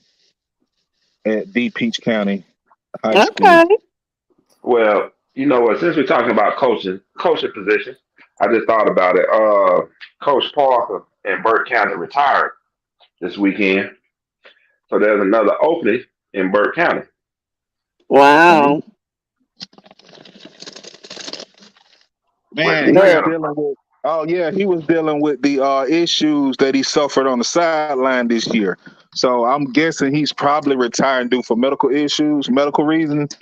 at Deep Peach County High School. Okay. Well, you know what? Since we're talking about coaching positions, I just thought about it. Coach Parker in Burke County retired this weekend, so there's another opening in Burke County. Wow. Man, he was dealing with. Oh yeah, he was dealing with the issues that he suffered on the sideline this year. So I'm guessing he's probably retiring due for medical issues, medical reasons.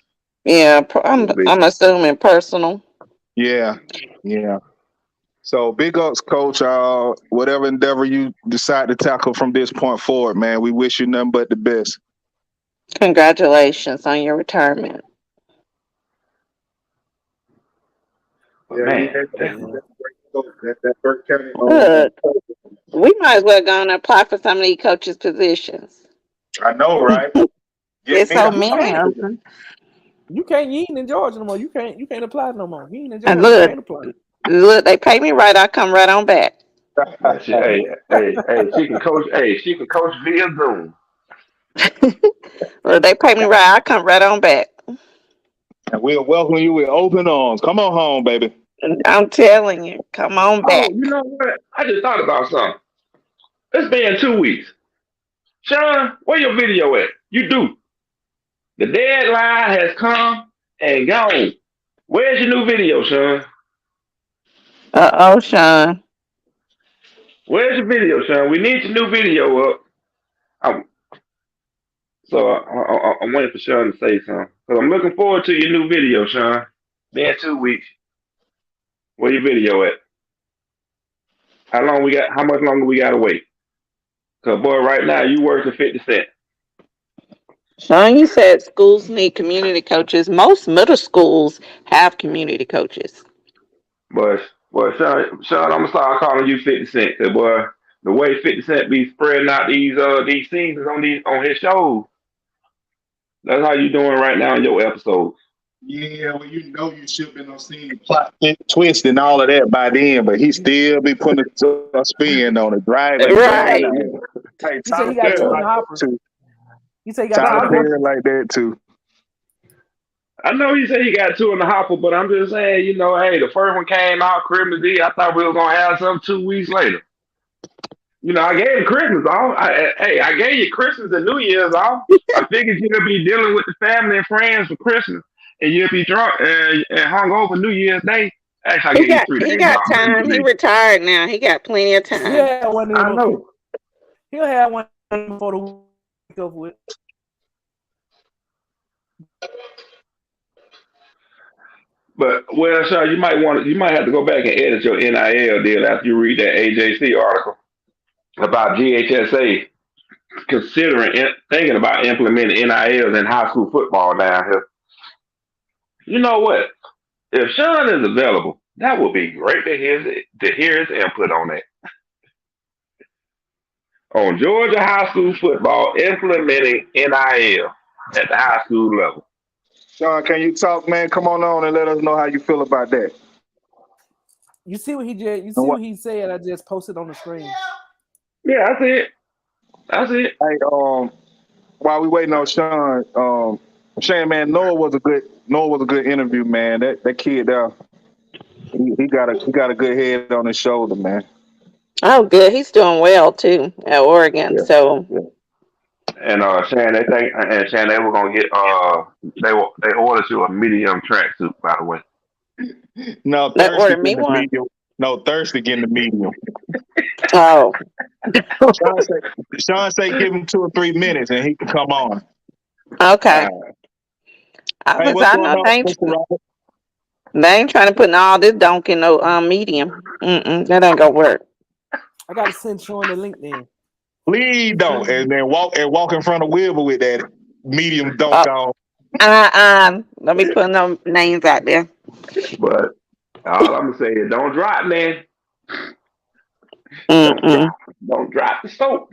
Yeah, I'm assuming personal. Yeah. So big ups, coach. Whatever endeavor you decide to tackle from this point forward, man, we wish you nothing but the best. Congratulations on your retirement. Man, Look, we might as well go and apply for some of these coaches' positions. I know, right? There's so many of them. You ain't in Georgia no more. You can't apply no more. You ain't in And Georgia. You can't apply. look, they pay me right. I come right on back. hey, she can coach. Hey, she can coach via Zoom. Look, they pay me right. I come right on back. And we'll welcome you with open arms. Come on home, baby. I'm telling you, come on back. Oh, you know what? I just thought about something. It's been 2 weeks. Sean, where your video at? You do. The deadline has come and gone. Where's your new video, Sean? Sean. Where's your video, Sean? We need your new video up. I'm waiting for Sean to say something. Because I'm looking forward to your new video, Sean. Been 2 weeks. Where your video at? How much longer we gotta wait? Cause boy, right now you working 50 cents. Sean, you said schools need community coaches. Most middle schools have community coaches. But Sean, I'm gonna start calling you 50 Cent. Cause boy, the way 50 Cent be spreading out these seasons on his shows. That's how you doing right now in your episodes. Yeah, well, you know you should have been on seeing the plot twist and all of that by then, but he still be putting a spin on it, driving. Right. Hey, He said he got two in the hopper. He said he got Tyler two in the Perry like that too. I know he said he got 2 in the hopper, but I'm just saying, you know, hey, the first one came out Christmas Eve. I thought we were gonna have something 2 weeks later. You know, I gave him Christmas off. I gave you Christmas and New Year's off. I figured you'll be dealing with the family and friends for Christmas, and you'll be drunk and hung over New Year's Day. Actually, I gave you 3 days. He got time. He retired now. He got plenty of time. Yeah, I know. He'll have one before the week over with. But well, sir, you might have to go back and edit your NIL deal after you read that AJC article about GHSA thinking about implementing NILs in high school football down here. You know what? If Sean is available, that would be great to hear his input on that. On Georgia high school football implementing NIL at the high school level. Sean, can you talk, man? Come on and let us know how you feel about that. You see what he said? I just posted on the screen. Yeah, that's it. Hey, while we waiting on Sean, Shane, man, Noah was a good interview, man. That kid there, he got a good head on his shoulder, man. Oh, good. He's doing well too at Oregon. Yeah. So, and Shan, they were gonna get they ordered you a medium tracksuit, by the way. No, they Thursday ordered me getting the one. medium. No, Thursday getting the medium. Oh, Sean say give him 2 or 3 minutes and he can come on. okay. Hey, what's going on, Mr. Robert? They ain't trying to put all this donk in no medium. That ain't gonna work. I gotta send Sean the link then. Please don't, and then walk in front of Wilbur with that medium dunk on. Let me put no names out there. But all I'm gonna say is don't drop, man. Don't drop the soap.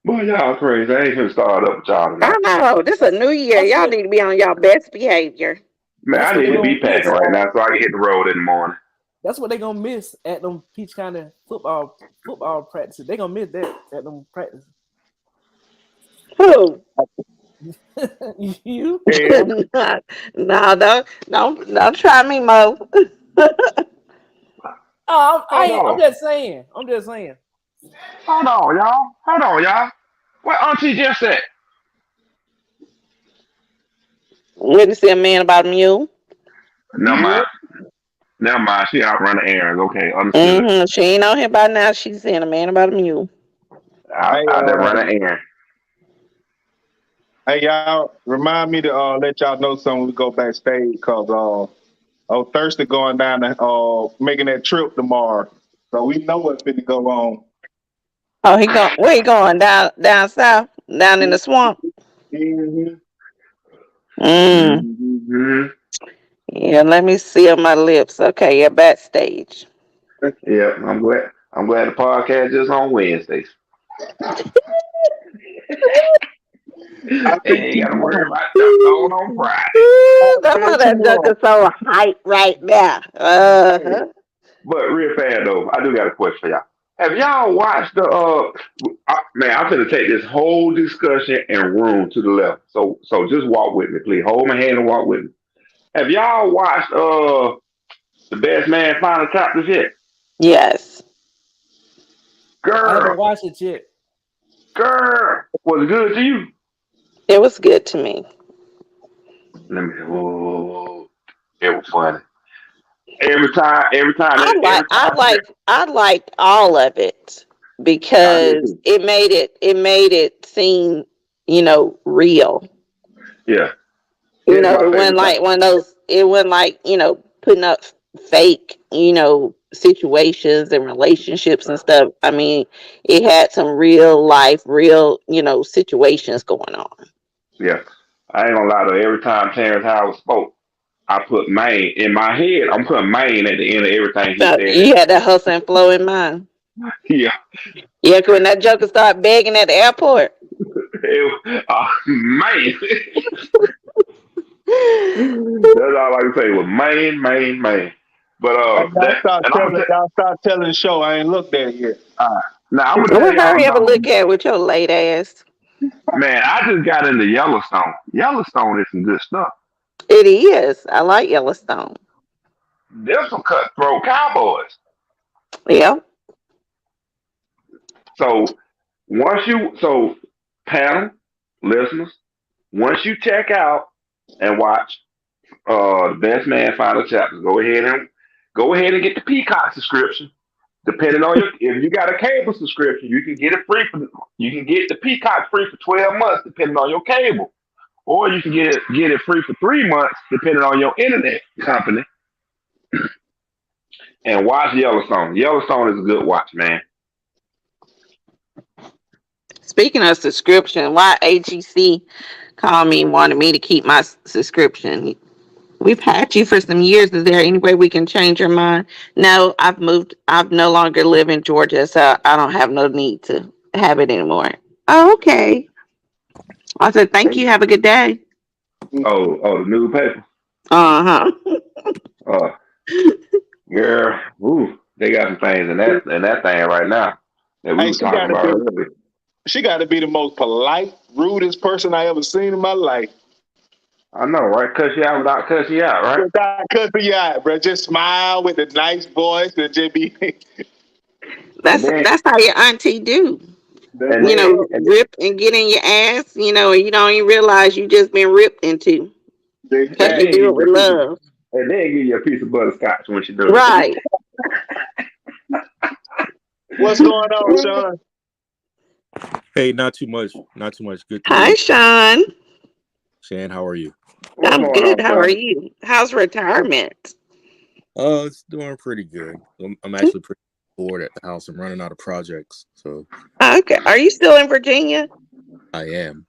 Boy, y'all crazy. I ain't gonna start up with y'all tonight. I know. This is a new year. Y'all need to be on y'all best behavior. Man, I need to be packing right now so I can hit the road in the morning. That's what they gonna miss at them Peach County football practices. They gonna miss that at them practices. Who? You? No, don't try me, Mo. I'm just saying. Hold on, y'all. What Auntie just said? Wouldn't see a man about a mule. Never mind. She out running errands. Okay, understood. She ain't out here by now. She's saying a man about a mule. Out there running errands. Hey, y'all, remind me to let y'all know something when we go backstage because Thursday going down to making that trip tomorrow. So we know what's going to go on. Oh, where he going? Down south? Down in the swamp? Yeah, let me seal my lips. Okay, you're backstage. Yeah, I'm glad the podcast is on Wednesdays. I ain't gotta worry about that on Friday. That's why that joke is so hype right now. But real fast though, I do got a question for y'all. Have y'all watched the man, I'm gonna take this whole discussion and room to the left. So just walk with me, please. Hold my hand and walk with me. Have y'all watched the Best Man Final Chapters yet? Yes. Girl. I haven't watched it yet. Girl, was it good to you? It was good to me. It was funny. Every time. I liked all of it because it made it seem, real. Yeah. It wasn't like one of those. It wasn't like putting up fake, situations and relationships and stuff. I mean, it had some real life, situations going on. Yeah, I ain't gonna lie though. Every time Terrence Howard spoke, I put Maine in my head. I'm putting Maine at the end of everything he said. You had that hustle and flow in mind. Yeah. Yeah, cause when that joker started begging at the airport. Man. That's all I can say was Maine. But y'all start telling the show. I ain't looked at it yet. Now I'm gonna tell you. Hurry up and look at it with your late ass. Man, I just got into Yellowstone. Yellowstone is some good stuff. It is. I like Yellowstone. There's some cutthroat cowboys. Yeah. So panel listeners, once you check out and watch the Best Man Final Chapters, go ahead and get the Peacock subscription. Depending on if you got a cable subscription, you can get it free you can get the Peacock free for 12 months, depending on your cable. or you can get it free for 3 months, depending on your internet company, and watch Yellowstone. Yellowstone is a good watch, man. Speaking of subscription, why AGC called me and wanted me to keep my subscription? We've had you for some years. Is there any way we can change your mind? No, I've moved. I no longer live in Georgia, so I don't have no need to have it anymore. Oh, okay. I said, thank you. Have a good day. Oh, the new paper. Uh-huh. Girl, they got some things in that thing right now that we were talking about earlier. She got to be the most polite, rudest person I ever seen in my life. I know, right? Cuss you out without cussing you out, right? Without cussing you out, bro. Just smile with a nice voice and just be. That's how your auntie do. Rip and get in your ass, and you don't even realize you just been ripped into. Because you do it with love. And then give you a piece of butterscotch when she does it. Right. What's going on, Sean? Hey, not too much. Good. Hi, Sean. Shan, how are you? I'm good. How are you? How's retirement? It's doing pretty good. I'm actually pretty bored at the house. I'm running out of projects. So. Okay. Are you still in Virginia? I am.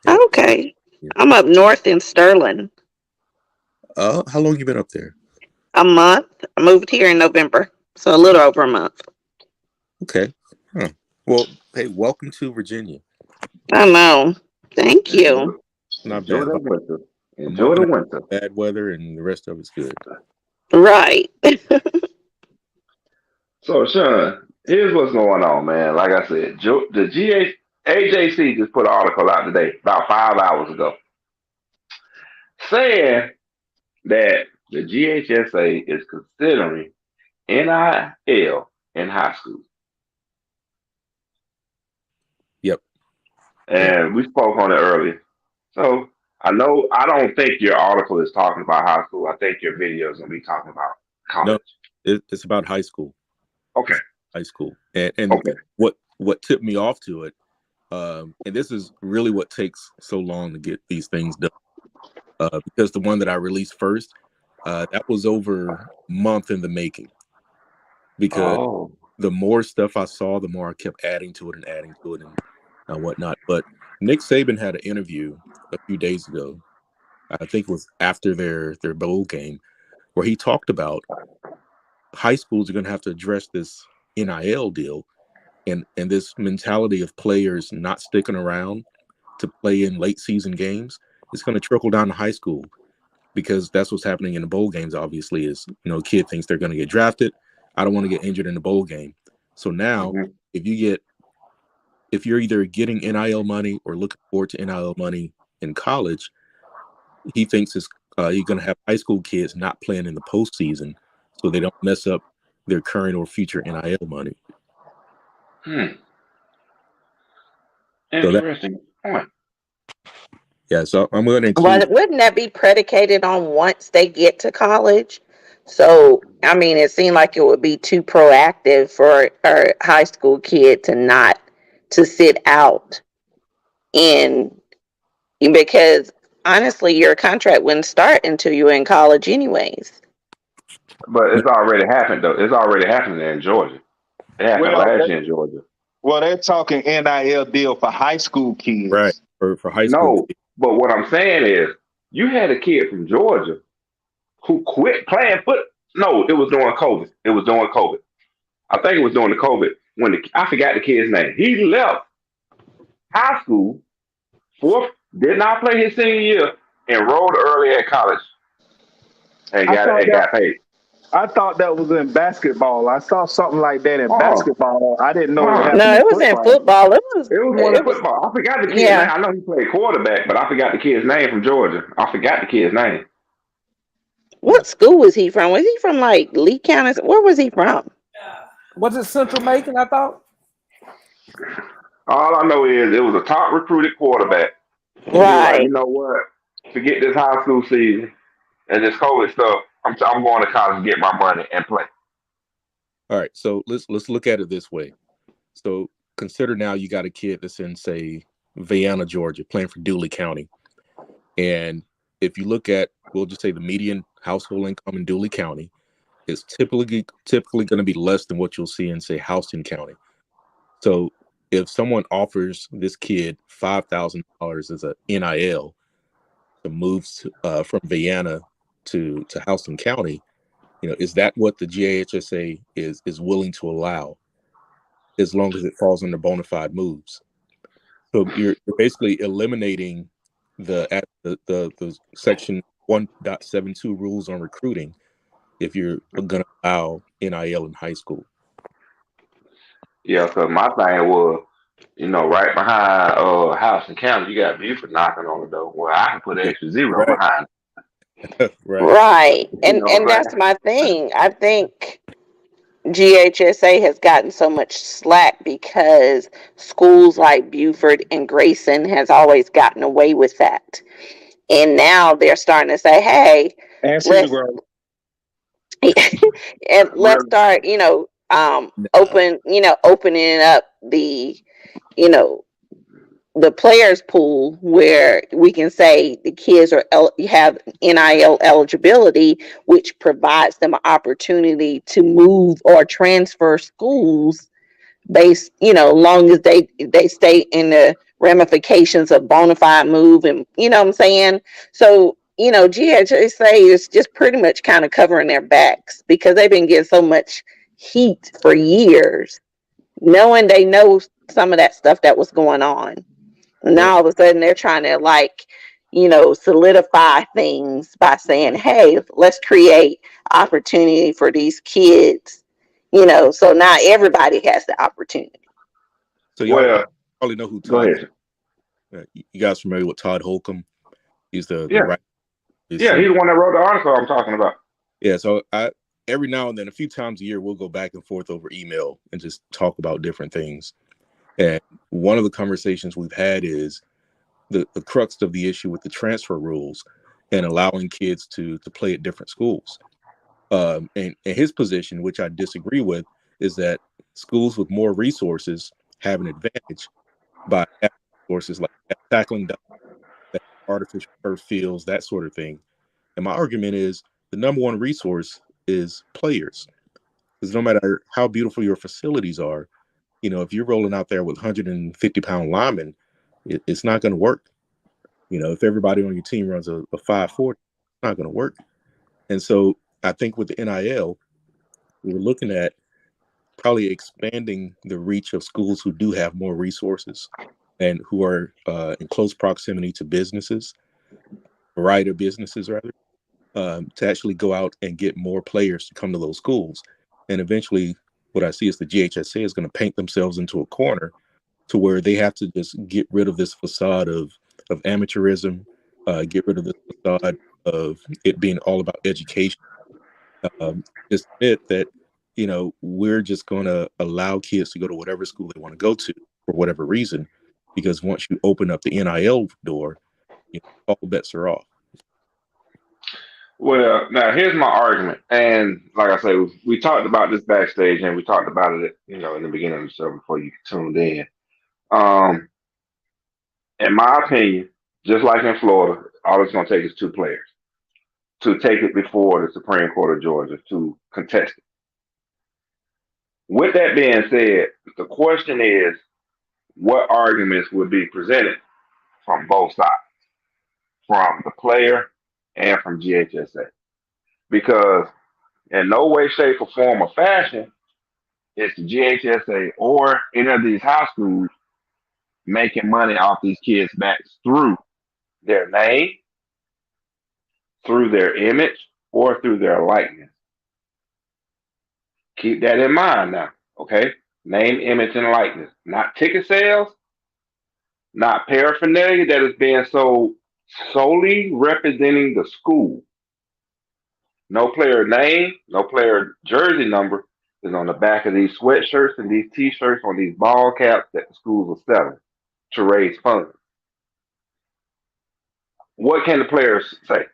Yeah. Okay. Yeah. I'm up north in Sterling. How long you been up there? A month. I moved here in November, so a little over a month. Okay. Huh. Well, hey, welcome to Virginia. I know. Thank you. Not bad. Enjoy the winter. Bad weather and the rest of it's good. Right. So, Sean, here's what's going on, man. Like I said, the AJC just put an article out today, about 5 hours ago, saying that the GHSA is considering NIL in high school. Yep. And we spoke on it earlier. So I don't think your article is talking about high school. I think your video is going to be talking about college. No, it's about high school. Okay. High school. And okay. What tipped me off to it, and this is really what takes so long to get these things done, because the one that I released first, that was over a month in the making. Because the more stuff I saw, the more I kept adding to it and whatnot. But Nick Saban had an interview a few days ago. I think it was after their bowl game, where he talked about high schools are going to have to address this NIL deal and this mentality of players not sticking around to play in late season games. It's going to trickle down to high school, because that's what's happening in the bowl games. Obviously, is a kid thinks they're going to get drafted. I don't want to get injured in the bowl game. So now, if you're either getting NIL money or looking forward to NIL money in college, he thinks you're going to have high school kids not playing in the postseason, so they don't mess up their current or future NIL money. Interesting point. Yeah, so I'm going to include. Well, wouldn't that be predicated on once they get to college? So, I mean, it seemed like it would be too proactive for a high school kid to sit out because honestly, your contract wouldn't start until you were in college anyways. But it's already happened, though. It's already happening in Georgia. It happened last year in Georgia. Well, they're talking NIL deal for high school kids. Right, for high school kids. But what I'm saying is, you had a kid from Georgia who quit playing football. No, it was during COVID. I think it was during the COVID I forgot the kid's name. He left high school, did not play his senior year, enrolled early at college, and got paid. I thought that was in basketball. I saw something like that in basketball. I didn't know. It was in football. It was one in football. I forgot the kid's name. I know he played quarterback, but I forgot the kid's name from Georgia. I forgot the kid's name. What school was he from? Was he from like Lee County? Where was he from? Was it Central Macon, I thought? All I know is it was a top recruited quarterback. Right. Like, you know what? Forget this high school season and this COVID stuff. I'm going to college and get my money and play. All right, so let's look at it this way. So consider now you got a kid that's in, say, Vienna, Georgia, playing for Dooley County. And if you look at, we'll just say the median household income in Dooley County is typically going to be less than what you'll see in, say, Houston County. So if someone offers this kid $5,000 as a NIL to move from Vienna to Houston County, is that what the GHSA is willing to allow, as long as it falls under bona fide moves? So you're basically eliminating the section 1.72 rules on recruiting if you're going to allow NIL in high school. Yeah, because my thing was, right behind House and County, you got Buford knocking on the door. Well, I can put an extra zero Right. behind. Right. And that's my thing. I think GHSA has gotten so much slack because schools like Buford and Grayson has always gotten away with that. And now they're starting to say, hey, let's and let's start, opening up the, the players pool where we can say the kids have NIL eligibility, which provides them an opportunity to move or transfer schools based, long as they stay in the ramifications of bona fide move, and you know what I'm saying? So, GHSA is just pretty much kind of covering their backs because they've been getting so much heat for years, knowing they know some of that stuff that was going on. Now all of a sudden they're trying to solidify things by saying, hey, let's create opportunity for these kids, so now everybody has the opportunity. So y'all probably know who Go Todd ahead. You guys familiar with Todd Holcomb? He's the right. He's the one that wrote the article I'm talking about. Yeah, so every now and then, a few times a year, we'll go back and forth over email and just talk about different things. And one of the conversations we've had is the crux of the issue with the transfer rules and allowing kids to play at different schools. And his position, which I disagree with, is that schools with more resources have an advantage by having resources like tackling, artificial turf fields, that sort of thing. And my argument is the number one resource is players. Because no matter how beautiful your facilities are, if you're rolling out there with 150-pound linemen, it's not going to work. If everybody on your team runs a 5.40, it's not going to work. And so I think with the NIL, we're looking at probably expanding the reach of schools who do have more resources and who are in close proximity to businesses, variety of businesses rather, to actually go out and get more players to come to those schools. And eventually what I see is the GHSA is going to paint themselves into a corner to where they have to just get rid of this facade of amateurism, get rid of the facade of it being all about education. Just admit that, we're just going to allow kids to go to whatever school they want to go to for whatever reason, because once you open up the NIL door, all bets are off. Well, now here's my argument, and like I say, we talked about this backstage, and we talked about it, in the beginning of the show before you tuned in. In my opinion, just like in Florida, all it's going to take is two players to take it before the Supreme Court of Georgia to contest it. With that being said, the question is, what arguments would be presented from both sides, from the player and from GHSA? Because in no way, shape, or form or fashion is the GHSA or any of these high schools making money off these kids' backs through their name, through their image, or through their likeness. Keep that in mind now, okay? Name, image, and likeness. Not ticket sales, not paraphernalia that is being sold solely representing the school. No player name, no player jersey number is on the back of these sweatshirts and these t-shirts on these ball caps that the schools are selling to raise funds. What can the players say?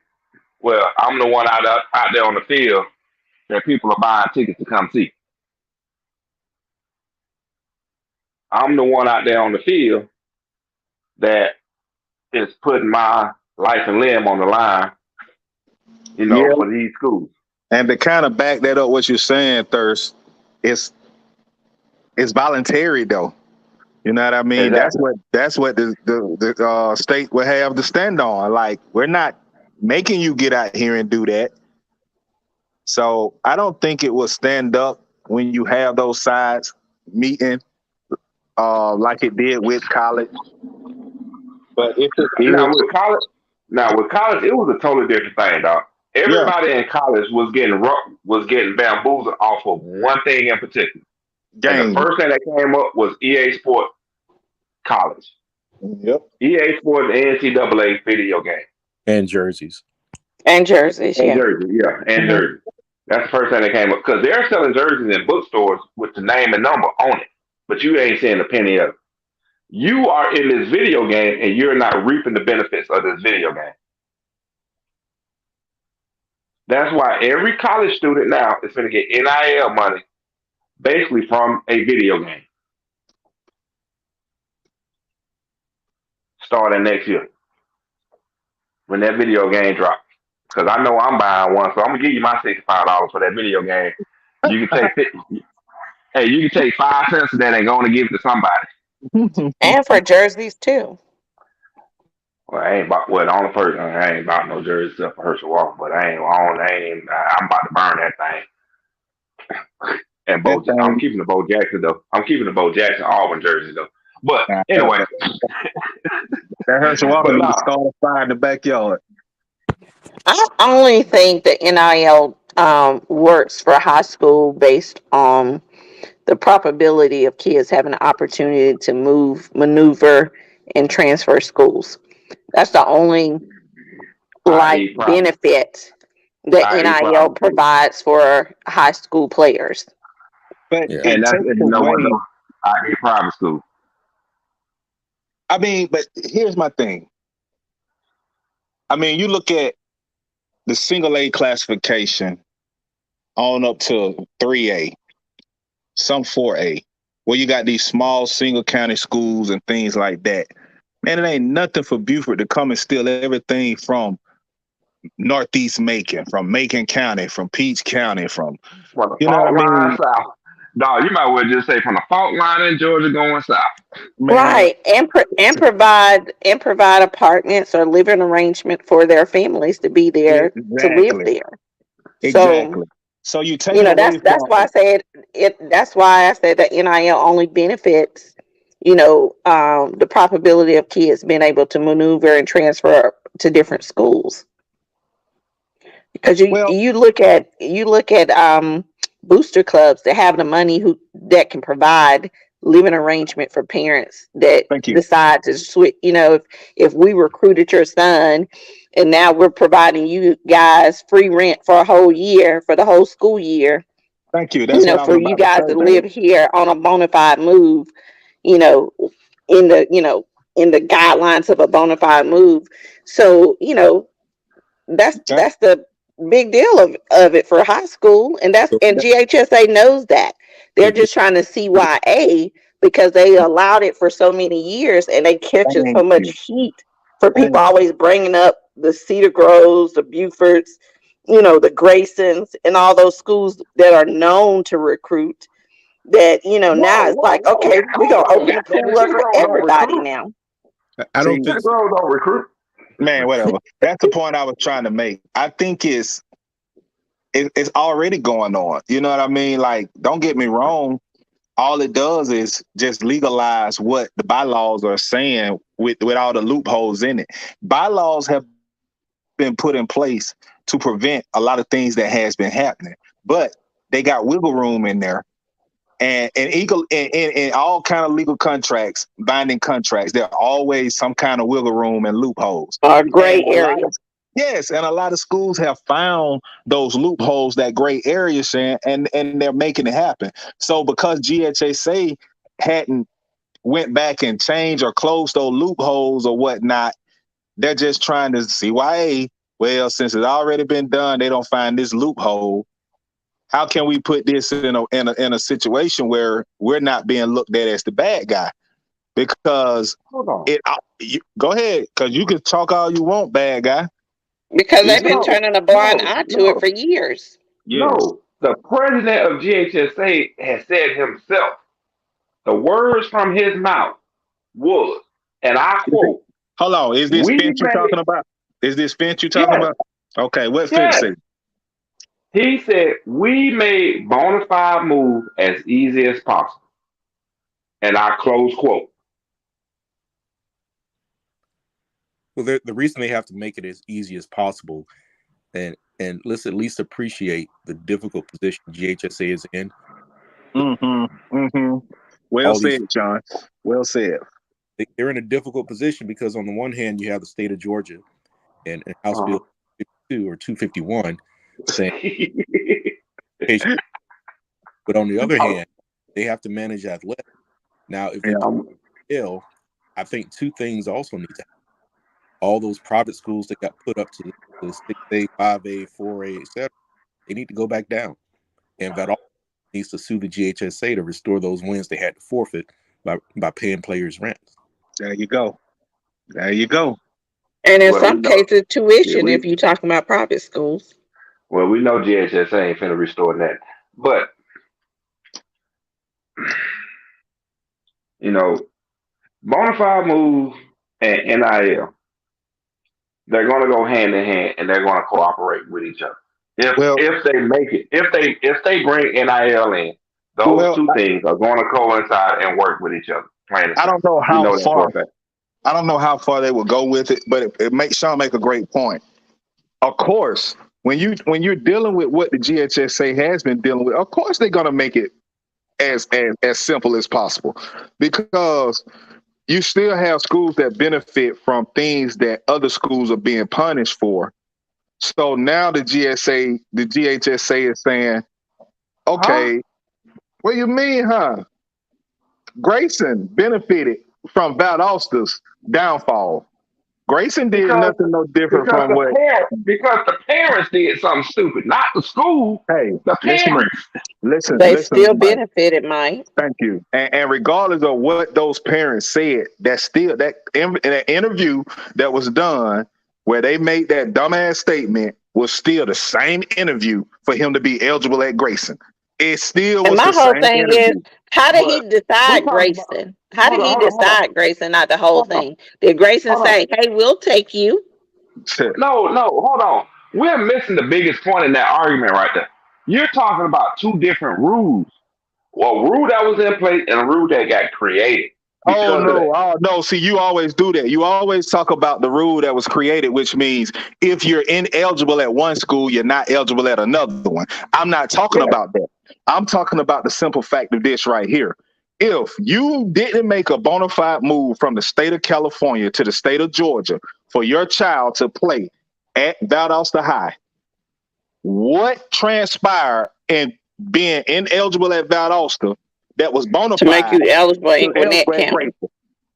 Well, I'm the one out there on the field that people are buying tickets to come see. I'm the one out there on the field that is putting my life and limb on the line, Yeah, for these schools. and to kind of back that up, what you're saying, Thirst, it's voluntary though. You know what I mean? Exactly. That's what the state will have to stand on. Like, we're not making you get out here and do that. So I don't think it will stand up when you have those sides meeting, like it did with college. But if it Now is, with college, it was a totally different thing, dog. yeah, Everybody in college was getting bamboozled off of one thing in particular, and the game. first thing that came up was EA Sport College, Yep. EA Sport, and NCAA video game, And jerseys. And jerseys, and yeah. jersey, yeah, and jersey. That's the first thing that came up because they're selling jerseys in bookstores with the name and number on it, but you ain't seeing a penny of it. You are in this video game and you're not reaping the benefits of this video game. That's why every college student now is going to get NIL money basically from a video game starting next year when that video game drops. Because I know I'm buying one, so I'm going to give you my $65 for that video game. You can take 50. Hey, you can take 5 cents of that and go and give it to somebody. And for jerseys too. Well, I ain't about the only person I ain't about no jersey except for Herschel Walker, but I'm about to burn that thing. And I'm keeping the Bo Jackson though. I'm keeping the Bo Jackson Auburn jersey though. But anyway, that Herschel Walker needs to start a fire in the backyard. I only think that NIL works for high school based on the probability of kids having an opportunity to move, maneuver, and transfer schools. That's the only benefit that NIL provides for high school players. But and that's I private school. I mean, but here's my thing. I mean, you look at the single A classification on up to 3A, some 4A, where you got these small single county schools and things like that. Man, it ain't nothing for Beaufort to come and steal everything from Northeast Macon, from Macon County, from Peach County, from you know what I mean? South. No, you might well just say from the fault line in Georgia going south. Man. Right, and provide apartments or living arrangement for their families to be there to live there. Exactly. So you take that's why I said it. That's why I said that NIL only benefits the probability of kids being able to maneuver and transfer to different schools. Because you look at booster clubs that have the money that can provide living arrangement for parents that decide to switch. If we recruited your son and now we're providing you guys free rent for a whole year, for the whole school year. Thank you. That's for you guys to live here on a bona fide move, in the guidelines of a bona fide move. So, that's the big deal of it for high school, and GHSA knows that. They're just trying to CYA because they allowed it for so many years, and they catching so much heat for people always bringing up the Cedar Groves, the Beauforts, the Graysons, and all those schools that are known to recruit. That now it's like, okay, we're gonna open the pool up for everybody now. I don't think Groves don't recruit. Man, whatever. That's the point I was trying to make. I think it's already going on. You know what I mean? Like, don't get me wrong. All it does is just legalize what the bylaws are saying with all the loopholes in it. Bylaws have been put in place to prevent a lot of things that has been happening, but they got wiggle room in there. And in all kind of legal contracts, binding contracts, there are always some kind of wiggle room and loopholes. Gray areas. Yes, and a lot of schools have found those loopholes, that gray area, and they're making it happen. So because GHSA hadn't went back and changed or closed those loopholes or whatnot, they're just trying to CYA. Well, since it's already been done, they don't find this loophole. How can we put this in a situation where we're not being looked at as the bad guy? because Hold on. go ahead, because you can talk all you want, bad guy. Because they've been No, turning a blind eye to it no, for years. Yes. no. The president of GHSA has said himself, the words from his mouth was, and I quote, Hold on, is this we Finch you made, talking about? Is this Finch you talking yes, about? Okay, what Finch yes. said? He said, we made bona fide move as easy as possible. And I close quote. Well, the reason they have to make it as easy as possible, and let's at least appreciate the difficult position GHSA is in. Well All said, these, John. Well said. they're in a difficult position because on the one hand you have the state of Georgia and House Bill 52 or 251 saying, but on the other hand, they have to manage athletics. Now, if they do, I think two things also need to happen. All those private schools that got put up to the 6A, 5A, 4A, etc., they need to go back down. And that all needs to sue the GHSA to restore those wins they had to forfeit by paying players rent. There you go. There you go. And in some cases, tuition if you're talking about private schools. Well, we know GHSA ain't finna restore that. But, you know, bona fide move and NIL, they're going to go hand in hand and they're going to cooperate with each other. If they make it, if they bring NIL in, those two things are going to coincide and work with each other. I don't know how far. I don't know how far they will go with it, but it makes Sean make a great point. Of course, when you're dealing with what the GHSA has been dealing with, of course they're going to make it as simple as possible, because you still have schools that benefit from things that other schools are being punished for. So now the GHSA is saying, okay, what do you mean, huh? Grayson benefited from Valdosta's downfall. Grayson did nothing no different from what. Because the parents did something stupid, not the school. Hey, the parents. Listen. They still benefited, Mike. Thank you. And regardless of what those parents said, that's still that in that interview that was done where they made that dumbass statement was still the same interview for him to be eligible at Grayson. It still was the same. And my whole thing is, how did he decide Grayson? How did he decide Grayson, not the whole thing? Did Grayson say, hey, we'll take you? No, hold on. We're missing the biggest point in that argument right there. You're talking about two different rules. Well, a rule that was in place and a rule that got created. Oh no! See, you always do that. You always talk about the rule that was created, which means if you're ineligible at one school, you're not eligible at another one. I'm not talking about that. I'm talking about the simple fact of this right here. If you didn't make a bona fide move from the state of California to the state of Georgia for your child to play at Valdosta High, what transpired in being ineligible at Valdosta that was bona fide to make you eligible in Gwinnett County?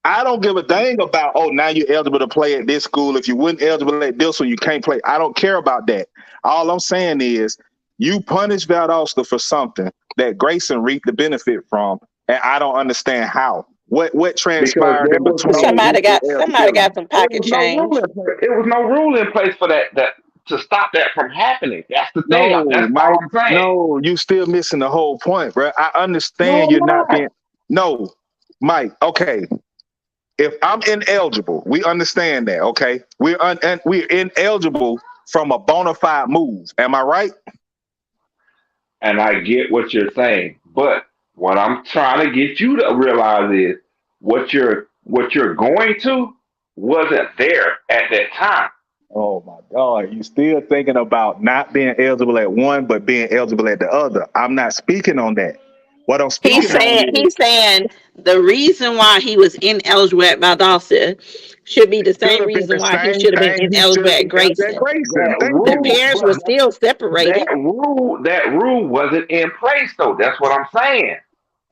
I don't give a dang about, now you're eligible to play at this school. If you weren't eligible at this one, you can't play. I don't care about that. All I'm saying is you punish Valdosta for something that Grayson reaped the benefit from, and I don't understand how. What transpired in between? Somebody got some pocket change. It was no rule in place for that to stop that from happening. That's the thing. That's Mike, all I'm saying. No, you still missing the whole point, bro. I understand you're not being. No, Mike. Okay, if I'm ineligible, we understand that. Okay, we're ineligible from a bona fide move. Am I right? And I get what you're saying, but what I'm trying to get you to realize is what you're going to wasn't there at that time. Oh my God, you still thinking about not being eligible at one, but being eligible at the other. I'm not speaking on that. What I'm speaking he's saying the reason why he was ineligible at Valdosta should be the same reason why he should have been ineligible at Grayson. The pairs were still separated. That rule wasn't in place, though. That's what I'm saying.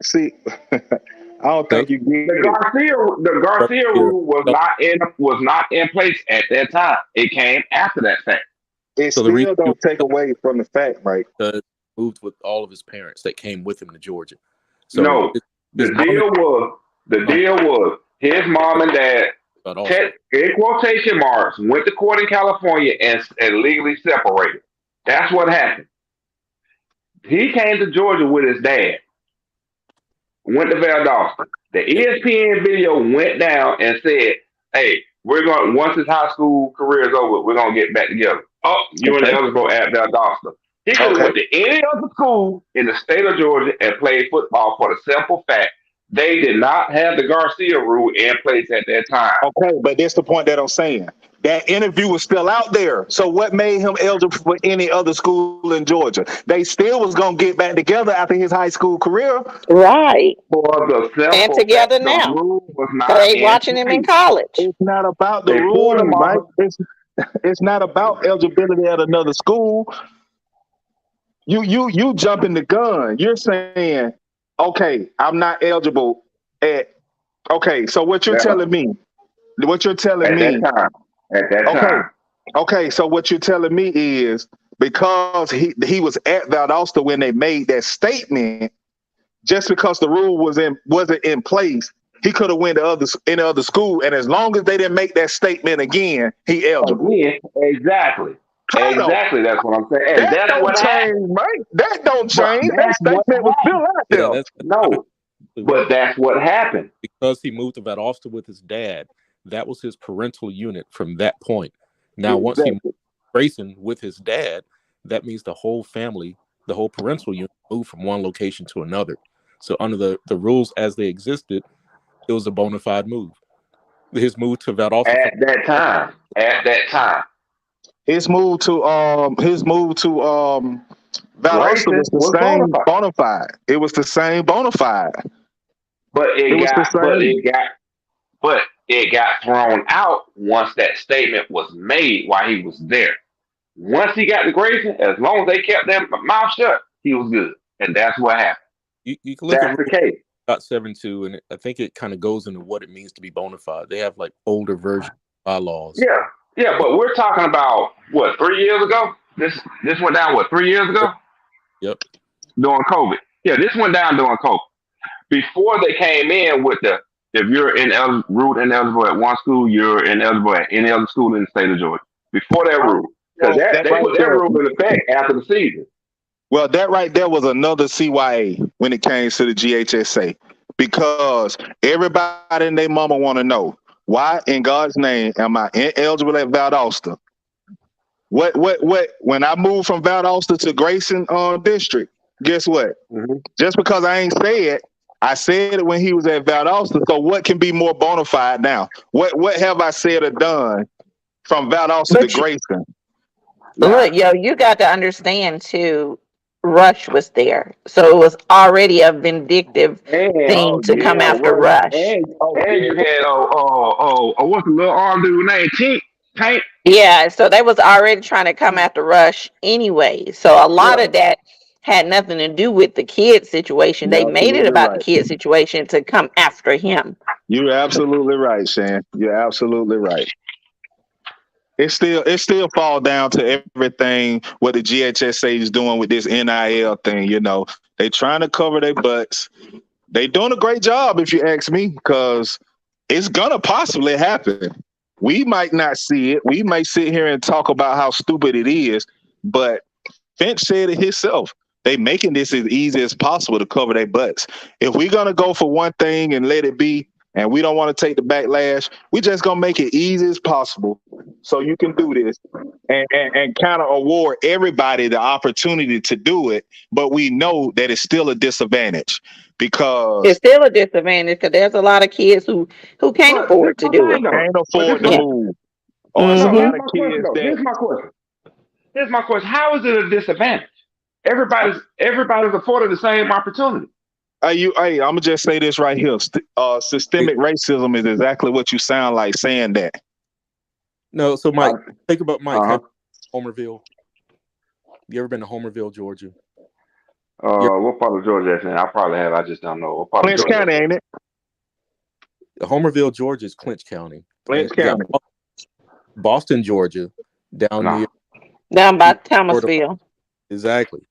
See, I don't think you get the Garcia rule was not in place at that time. It came after that fact. It still don't take away from the fact, right? Moved with all of his parents that came with him to Georgia. So no, the deal was The deal was his mom and dad, in quotation marks, went to court in California and legally separated. That's what happened. He came to Georgia with his dad. Went to Valdosta. The ESPN video went down and said, "Hey, we're going once his high school career is over, we're gonna get back together." Oh, you and eligible at Valdosta. He could have went to any other school in the state of Georgia and played football for the simple fact they did not have the Garcia rule in place at that time. Okay, but that's the point that I'm saying. That interview was still out there. So what made him eligible for any other school in Georgia? They still was going to get back together after his high school career. Right. For the simple And together fact now. the rule was not They watching him in college. It's not about the rule, right? It's not about eligibility at another school. You jumping the gun. You're saying, okay, I'm not eligible at. Okay, so what you're telling me? What you're telling me? At that time. Okay, so what you're telling me is because he was at Valdosta when they made that statement, just because the rule wasn't in place, he could have went to any other school, and as long as they didn't make that statement again, he eligible. Yeah, exactly. Exactly, that's what I'm saying. And that don't change, right? That don't change. That statement was still out there. Yeah, no, but that's what happened. Because he moved to Valdosta with his dad, that was his parental unit from that point. Now, once he moved to Grayson with his dad, that means the whole family, the whole parental unit moved from one location to another. So under the rules as they existed, it was a bona fide move. His move to Valdosta at that time. His move to Valdosta was the same bona fide. It was the same bona fide. But it got thrown out once that statement was made while he was there. Once he got to Grayson, as long as they kept their mouth shut, he was good. And that's what happened. You can look that's the case. About 7-2, and I think it kind of goes into what it means to be bona fide. They have like older version bylaws. Yeah, but we're talking about what, 3 years ago? This went down 3 years ago? Yep. During COVID. Yeah, this went down during COVID. Before they came in with if you're ineligible at one school, you're ineligible at any other school in the state of Georgia. Before that rule. Because they put that rule in effect after the season. Well, that right there was another CYA when it came to the GHSA. Because everybody and their mama want to know, why in God's name am I ineligible at Valdosta? What? When I moved from Valdosta to Grayson District, guess what? Mm-hmm. Just because I ain't said, I said it when he was at Valdosta. So what can be more bona fide now? What have I said or done from Valdosta to Grayson? Look, you got to understand too. Rush was there, so it was already a vindictive thing to come after Rush. And you had what's the little arm dude name? Tank. Yeah, so they was already trying to come after Rush anyway. So a lot of that had nothing to do with the kid situation. They made it about the kid situation to come after him. You're absolutely right, Shan. You're absolutely right. It still fall down to everything what the GHSA is doing with this NIL thing. You know, they trying to cover their butts. They doing a great job, if you ask me, because it's gonna possibly happen. We might not see it. We might sit here and talk about how stupid it is, but Finch said it himself. They making this as easy as possible to cover their butts. If we're gonna go for one thing and let it be, and we don't want to take the backlash, we just gonna make it easy as possible so you can do this and kind of award everybody the opportunity to do it. But we know that it's still a disadvantage because it's still a disadvantage because there's a lot of kids who can't afford to do it. Can't afford to move. Here's my question. How is it a disadvantage? Everybody's afforded the same opportunity. I'm gonna just say this right here. Systemic racism is exactly what you sound like saying that. No, so Mike, think about Mike. Homerville. You ever been to Homerville, Georgia? What part of Georgia is in? I probably have. I just don't know. What part Clinch of Georgia? County, ain't it? Homerville, Georgia is Clinch County. Clinch County. Boston, Georgia, down by Thomasville. Exactly.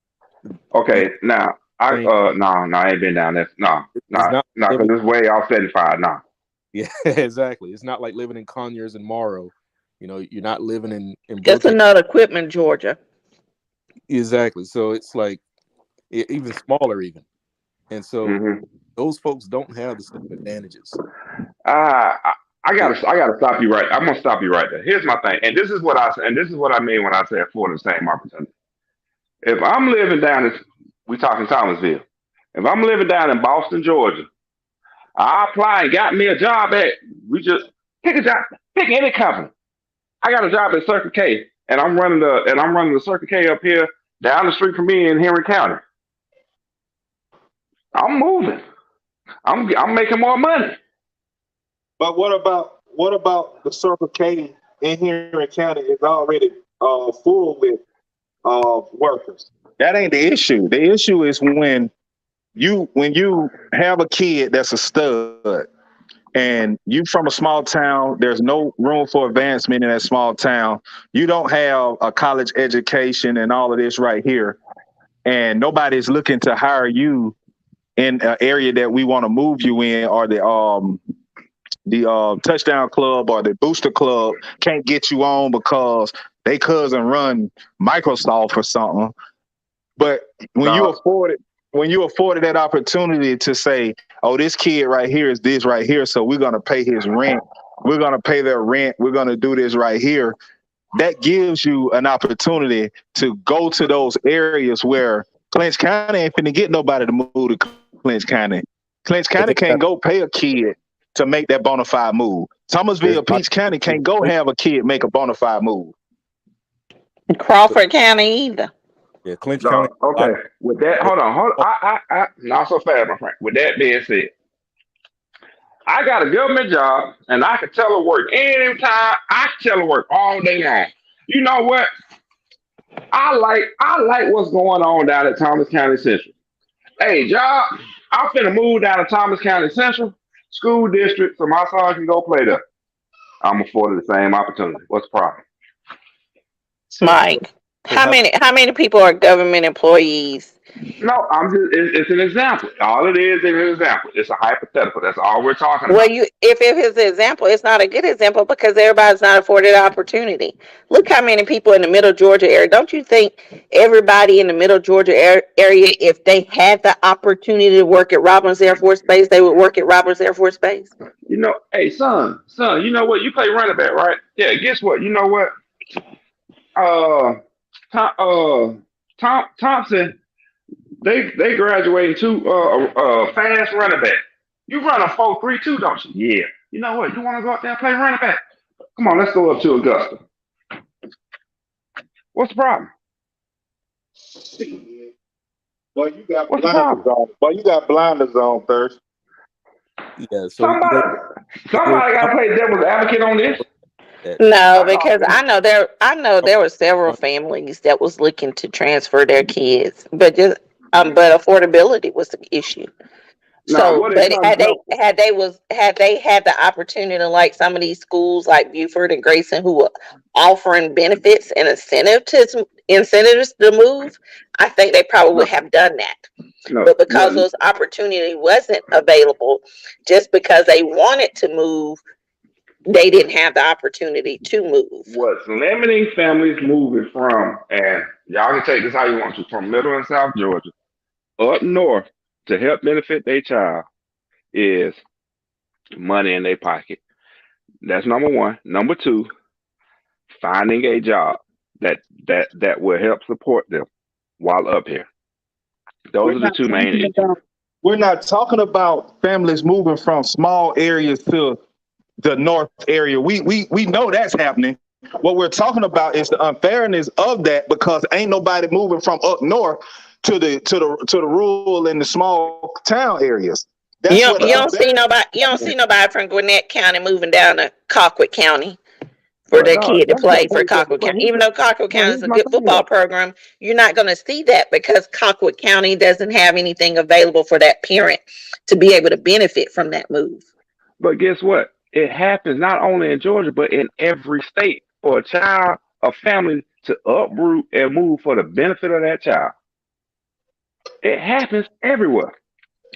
Okay, now I I mean, no, I ain't been down there. No, it's not because living. it's way off 75. No. Yeah, exactly. It's not like living in Conyers and Morrow. You know, you're not living in Just Brookhaven. another equipment, Georgia. Exactly. So it's like even smaller, even. And so Mm-hmm. those folks don't have the same advantages. I gotta stop you right. I'm gonna stop you right there. Here's my thing, and this is what I mean when I say afford the same opportunity. If I'm living down in, we talking Thomasville. If I'm living down in Boston, Georgia, I apply and got me a job at. We just pick a job, pick any company. I got a job at Circle K, and I'm running the Circle K up here down the street from me in Henry County. I'm moving. I'm making more money. But what about the Circle K in Henry County is already full with workers? That ain't the issue. The issue is when you have a kid that's a stud and you from a small town, there's no room for advancement in that small town. You don't have a college education and all of this right here, and nobody's looking to hire you in an area that we want to move you in, or the touchdown club or the booster club can't get you on because they cousin run Microsoft or something. But when you afforded that opportunity to say, oh, this kid right here is this right here, so we're gonna pay his rent, we're gonna pay their rent, we're gonna do this right here, that gives you an opportunity to go to those areas where Clinch County ain't finna get nobody to move to Clinch County. Clinch County can't go pay a kid to make that bona fide move. Thomasville, Peach County can't go have a kid make a bona fide move. Crawford County either. Yeah, Clinch No, County. okay. With that, hold on. I not so fast, my friend. With that being said, I got a government job and I can telework anytime. I can telework all day long. You know what? I like what's going on down at Thomas County Central. Hey, job, I'm finna move down to Thomas County Central School District so my son can go play there. I'm afforded the same opportunity. What's the problem? Mike, how many people are government employees? No, it's an example. All it is an example. It's a hypothetical. That's all we're talking Well, about. if it's an example, it's not a good example because everybody's not afforded opportunity. Look how many people in the Middle Georgia area. Don't you think everybody in the Middle Georgia area, if they had the opportunity to work at Robbins Air Force Base, they would work at Robbins Air Force Base? You know, hey, son, you know what? You play running back, right? Yeah, guess what? You know what? Thompson, they graduated to fast running back. You run a 4.32, don't you? Yeah. You know what? You want to go out there and play running back? Come on, let's go up to Augusta. What's the problem? Boy, you got blinders on. Boy, you got blinders on, Thirst. Yeah, so Somebody got to play devil's advocate on this. No, because I know there were several families that was looking to transfer their kids, but but affordability was the issue. So, but had they had the opportunity, like some of these schools like Buford and Grayson, who were offering benefits and incentives to move, I think they probably would have done that. But because those opportunity wasn't available, just because they wanted to move, they didn't have the opportunity to move. What's limiting families moving from, and y'all can take this how you want to, from Middle and South Georgia up north to help benefit their child is money in their pocket. That's number one. Number two, finding a job that will help support them while up here. Those are the two main issues. We're not talking about families moving from small areas to the north area. We know that's happening. What we're talking about is the unfairness of that, because ain't nobody moving from up north to the rural and the small town areas. You don't see nobody from Gwinnett County moving down to Colquitt County for their kid to play for Colquitt County. Even though Colquitt County is a good football program, you're not going to see that because Colquitt County doesn't have anything available for that parent to be able to benefit from that move. But guess what? It happens not only in Georgia, but in every state for a family to uproot and move for the benefit of that child. It happens everywhere.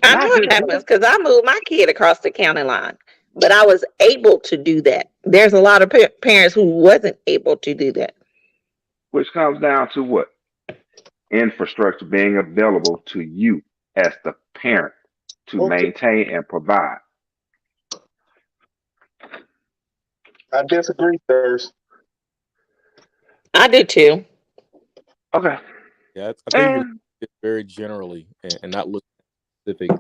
I know Not it just happens because I moved my kid across the county line, but I was able to do that. There's a lot of parents who wasn't able to do that. which comes down to what? Infrastructure being available to you as the parent to Okay, maintain and provide. I disagree, Thurs. I do too. Okay. Yeah, I think you're And looking very generally and not looking at specific,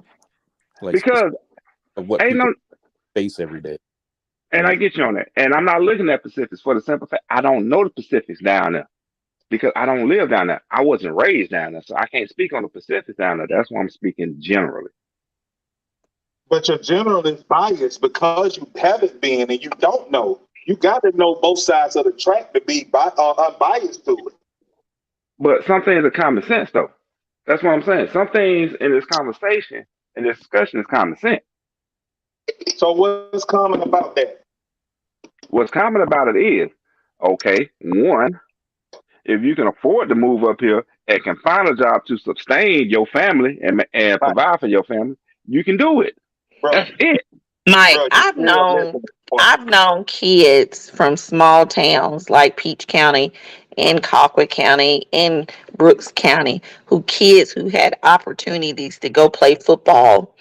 like specific because of what ain't people no, face every day. and I get you on that. And I'm not looking at Pacifics for the simple fact I don't know the Pacifics down there because I don't live down there. I wasn't raised down there, so I can't speak on the Pacifics down there. That's why I'm speaking generally. But your general is biased because you haven't been and you don't know. You got to know both sides of the track to be unbiased to it. But some things are common sense, though. That's what I'm saying. Some things in this conversation and this discussion is common sense. So what's common about that? What's common about it is, okay, one, if you can afford to move up here and can find a job to sustain your family and Right, provide for your family, you can do it. bro. That's it. Mike, Bro, you I've still known missing the point. I've known kids from small towns like Peach County and Colquitt County and Brooks County who had opportunities to go play football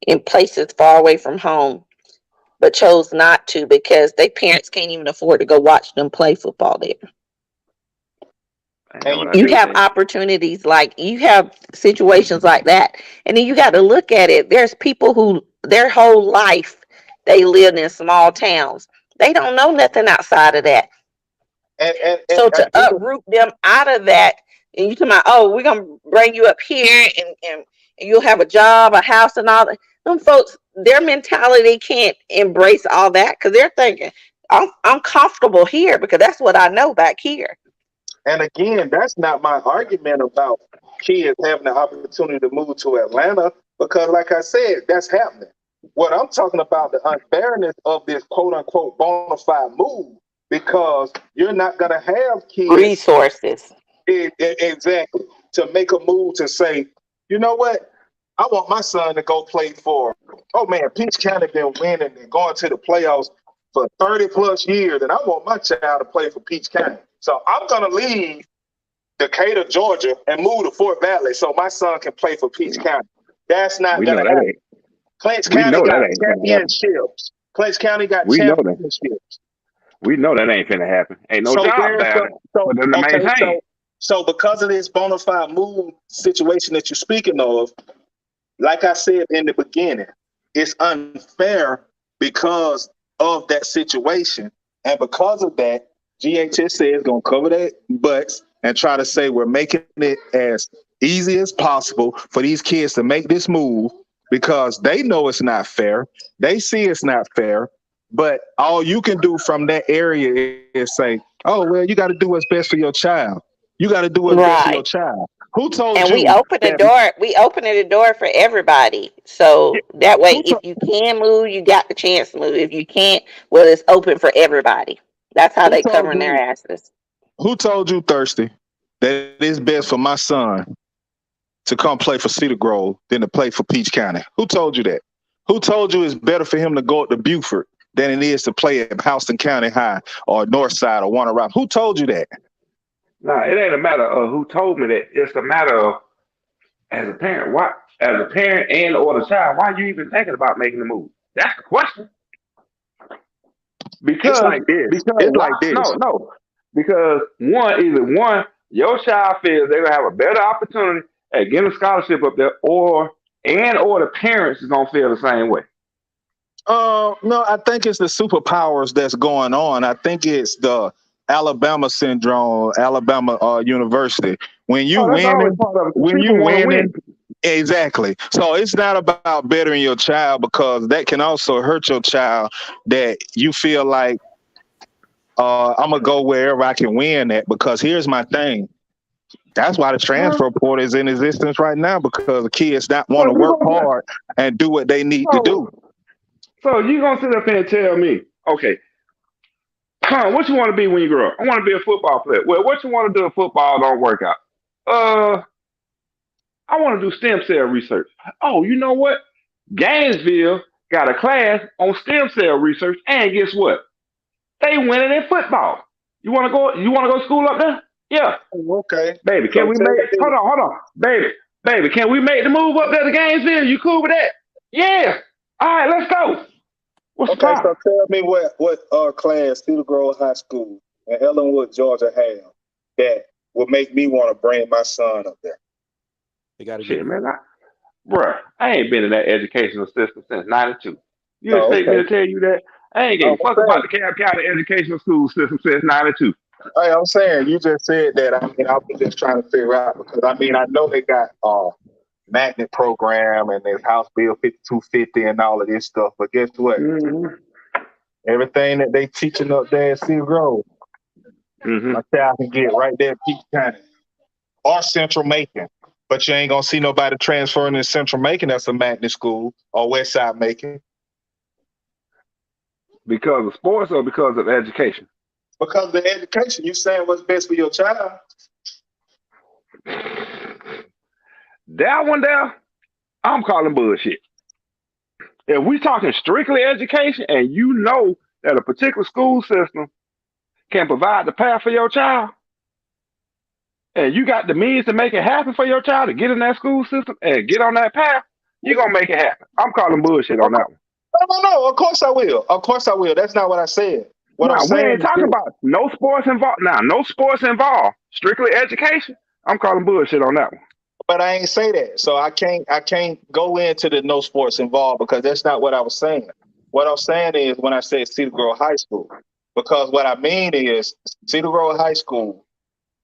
in places far away from home but chose not to because their parents can't even afford to go watch them play football there. And that's And what you I You just have said. opportunities like you have situations like that. And then you got to look at it. There's people who their whole life they lived in small towns. They don't know nothing outside of that. and So to uproot them out of that, and you talking about, oh, we're gonna bring you up here and you'll have a job, a house, and all that. Them folks, their mentality can't embrace all that because they're thinking, I'm comfortable here because that's what I know back here. and again, that's not my argument about kids having the opportunity to move to Atlanta because, like I said, that's happening. What I'm talking about the unfairness of this quote unquote bona fide move because you're not gonna have kids Resources. exactly to make a move to say, you know what, I want my son to go play for. Oh man, Peach County been winning and going to the playoffs for 30 plus years, and I want my child to play for Peach County. So I'm gonna leave Decatur, Georgia, and move to Fort Valley so my son can play for Peach County. That's not We know gonna that happen. ain't. Clinch We County know that got ain't gonna happen. championships. Clinch County got We know that. championships. We know that ain't finna happen. Ain't no So jobs there's down the there so for them to okay, maintain. so because of this bona fide move situation that you're speaking of, like I said in the beginning, it's unfair because of that situation. And because of that, GHSA is going to cover their butts and try to say we're making it as easy as possible for these kids to make this move because they know it's not fair. They see it's not fair. But all you can do from that area is say, oh, well, you got to do what's best for your child. You got to do what's best for your Right. child. Who told And we you open the that? door. We open the door for everybody. Yeah, So that way, who, if to, you can move, you got the chance to move. If you can't, well, it's open for everybody. That's how who they told covering their you? asses. Who told you, Thirsty, that it's best for my son to come play for Cedar Grove than to play for Peach County? Who told you that? Who told you it's better for him to go to Beaufort than it is to play at Houston County High or Northside or Warner Robins? Who told you that? Nah, it ain't a matter of who told me that. It's a matter of as a parent, why as a parent and or the child, why are you even thinking about making the move? That's the question. It's Because like this. because It's why like this. no. Because one, your child feels they're gonna have a better opportunity at getting a scholarship up there, or the parents is gonna feel the same way. No, I think it's the superpowers that's going on. I think it's the Alabama syndrome, Alabama University. When you Oh, that's always winning, part of it. 'Cause when people you want to win. winning, exactly. So it's not about bettering your child because that can also hurt your child. That you feel like I'm gonna go wherever I can win at. Because here's my thing. That's why the Huh? transfer portal is in existence right now because the kids not So want to you work gonna hard and do what they need to do. so so you gonna sit up here and tell me, okay, what you want to be when you grow up? I want to be a football player. Well, what you want to do if football don't work out? Uh, I want to do stem cell research. Oh, you know what? Gainesville got a class on stem cell research, and guess what? They winning in football. You want to go? You want to go to school up there? Yeah, Okay. baby. So Can we tell make? me, Hold on, baby. Can we make the move up there to Gainesville? You cool with that? Yeah. All right, let's go. What's the okay, problem? so tell me what class Cedar Grove High School and Ellenwood, Georgia have that would make me want to bring my son up there. They got to Shit, get man. Bruh, I ain't been in that educational system since '92. You Oh, expect me okay. to tell you that? I ain't gave Oh, a fuck I'm about saying, the Cobb County educational school system since '92. hey, I'm saying you just said that. I mean, I was just trying to figure out because I mean I know they got magnet program and there's House Bill 5250 and all of this stuff, but guess what? Mm-hmm. Everything that they teaching up there at Cedar Grove, Mm-hmm. my child can get right there at Peach County or Central Macon. But you ain't gonna see nobody transferring to Central Macon that's a magnet school or West Side Macon Because of sports or because of education? because of the education. You saying what's best for your child. That one there, I'm calling bullshit. If we talking strictly education and you know that a particular school system can provide the path for your child, and you got the means to make it happen for your child to get in that school system and get on that path, you're gonna make it happen. I'm calling bullshit on that one. No. Of course I will. Of course I will. That's not what I said. What I'm Now we saying ain't is talking this. about no sports involved. Now, no sports involved. Strictly education. I'm calling bullshit on that one. But I ain't say that. So I can't go into the no sports involved because that's not what I was saying. What I'm saying is when I said Cedar Grove High School, because what I mean is Cedar Grove High School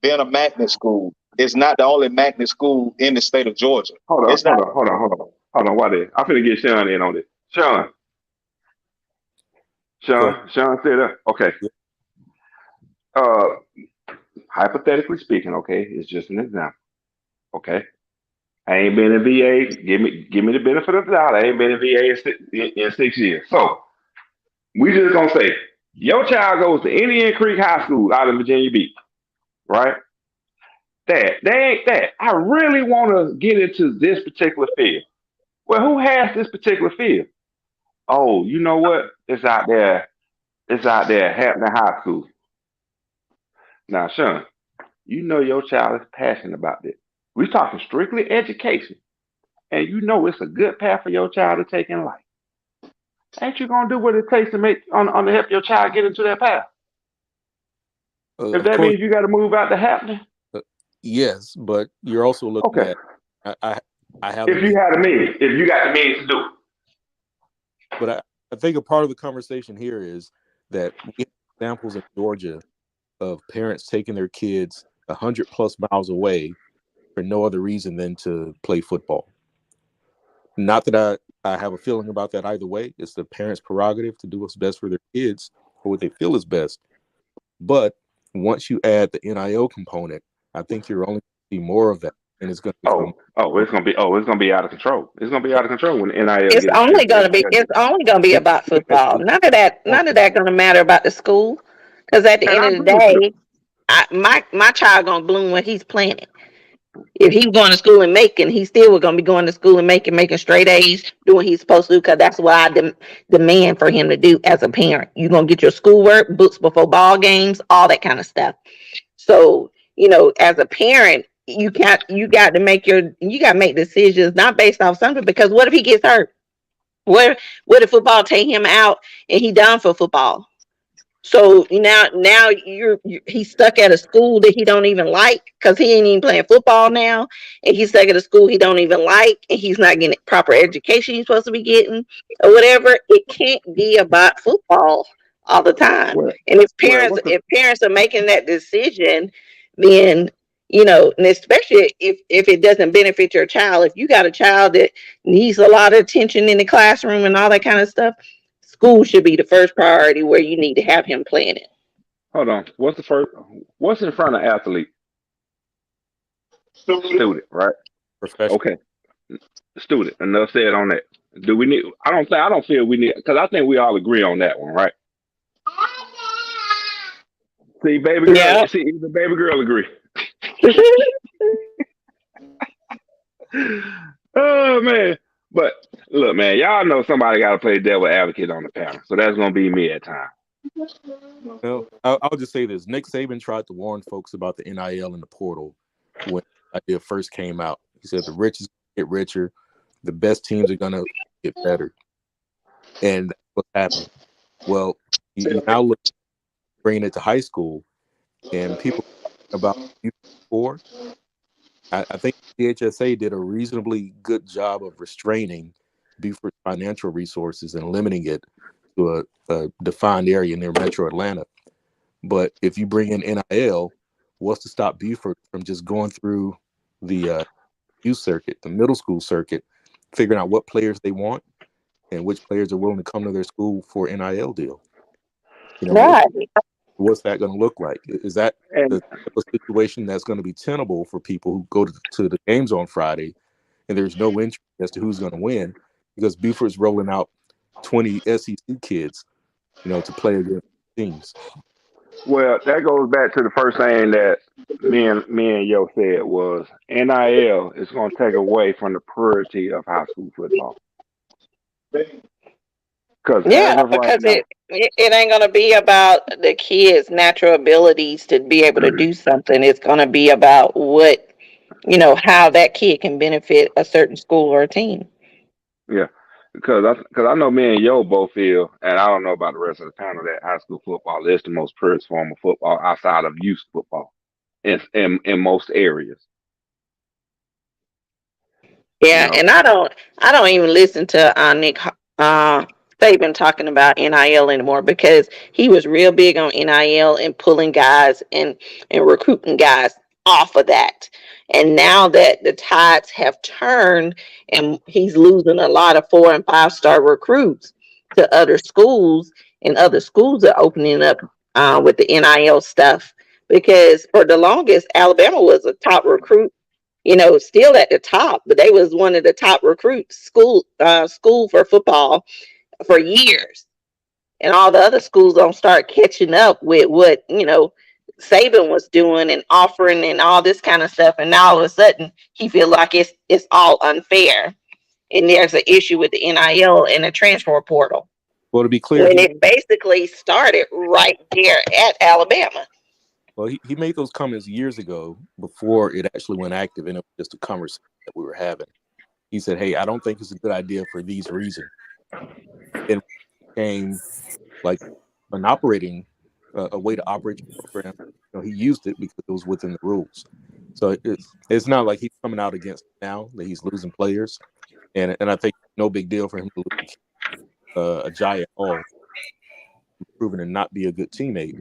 being a magnet school is not the only magnet school in the state of Georgia. Hold on, It's not. hold on. Why there? I'm finna get Sean in on this. Sean, go. Sean said that. Okay. Yeah. Uh, hypothetically speaking, okay, it's just an example. Okay. I ain't been in VA. Give me the benefit of the doubt. I ain't been in VA in 6 years. So we just gonna say your child goes to Indian Creek High School out in Virginia Beach, right? They ain't that. I really want to get into this particular field. Well, who has this particular field? Oh, you know what? It's out there. It's out there at Hampton High School. Now, Sean, you know your child is passionate about this. We're talking strictly education, and you know it's a good path for your child to take in life. Ain't you gonna do what it takes to make on to help your child get into that path? If Of that course, means you got to move out to Hampton, uh, yes, but you're also looking okay. at. I have the If you means, had a means, if you got the means to do it. but I think a part of the conversation here is that we have examples in Georgia of parents taking their kids 100+ miles away for no other reason than to play football. Not that I have a feeling about that either way. It's the parents' prerogative to do what's best for their kids or what they feel is best. But once you add the NIL component, I think you're only going to see more of that, and it's going to become It's gonna be out of control. It's gonna be out of control when the NIL It's gets only gonna be about football. None of that gonna matter about the school. Because at the and end I of the agree with you. day, my child gonna bloom where he's planted. If he's going to school in Macon, he still was gonna be going to school in Macon, making straight A's, doing what he's supposed to do. Because that's what I demand for him to do as a parent. You're gonna get your schoolwork, books before ball games, all that kind of stuff. So, as a parent, you got to make decisions not based off something, because what if he gets hurt? What if football take him out and he done for football? So now he's stuck at a school that he don't even like, because he ain't even playing football now, and he's stuck at a school he don't even like, and he's not getting proper education he's supposed to be getting or whatever. It can't be about football all the time. Well, And if well, parents are making that decision, then and especially if it doesn't benefit your child, if you got a child that needs a lot of attention in the classroom and all that kind of stuff, school should be the first priority where you need to have him planted. hold on. What's in front of athlete? Student, right? professional. Okay, student. Enough said on that. Do we need? I don't feel we need, because I think we all agree on that one, right? See, baby girl. Yeah. See, even baby girl agree. Oh man. But look, man, y'all know somebody got to play devil advocate on the panel, so that's gonna be me at times. Well, I'll just say this: Nick Saban tried to warn folks about the NIL and the portal when the idea first came out. He said the rich is gonna get richer, the best teams are gonna get better, and that's what's happening. Well, you now look bringing it to high school, and people about before. I think CHSA did a reasonably good job of restraining Buford's financial resources and limiting it to a defined area near Metro Atlanta. But if you bring in NIL, what's to stop Buford from just going through the youth circuit, the middle school circuit, figuring out what players they want and which players are willing to come to their school for NIL deal? Right. What's that going to look like? Is that And the type of situation that's going to be tenable for people who go to the games on Friday and there's no interest as to who's going to win because Buford's rolling out 20 SEC kids, to play against teams? well, that goes back to the first thing that me and Yo said was NIL is gonna take away from the purity of high school football. Because as Yeah, of right because now, it ain't gonna be about the kids' natural abilities to be able to do something. It's gonna be about how that kid can benefit a certain school or a team. yeah, because I know me and Yo both feel, and I don't know about the rest of the panel, that high school football is the most purest form of football outside of youth football in most areas. You Yeah, know, and I don't even listen to Nick Saban talking about NIL anymore because he was real big on NIL and pulling guys and recruiting guys off of that. And now that the tides have turned and he's losing a lot of 4 and 5 star recruits to other schools, and other schools are opening up with the NIL stuff because for the longest Alabama was a top recruit, still at the top, but they was one of the top recruits school for football for years. And all the other schools don't start catching up with what, Saban was doing and offering and all this kind of stuff. And now all of a sudden he feels like it's all unfair. And there's an issue with the NIL and the transfer portal. Well, to be clear, When it basically started right there at Alabama. well, he made those comments years ago before it actually went active, and it was just a conversation that we were having. He said, "Hey, I don't think it's a good idea for these reasons." And it became like an operating, a way to operate your program. He used it because it was within the rules. So it's not like he's coming out against it now that he's losing players, and I think no big deal for him to lose a giant all, proven to not be a good teammate,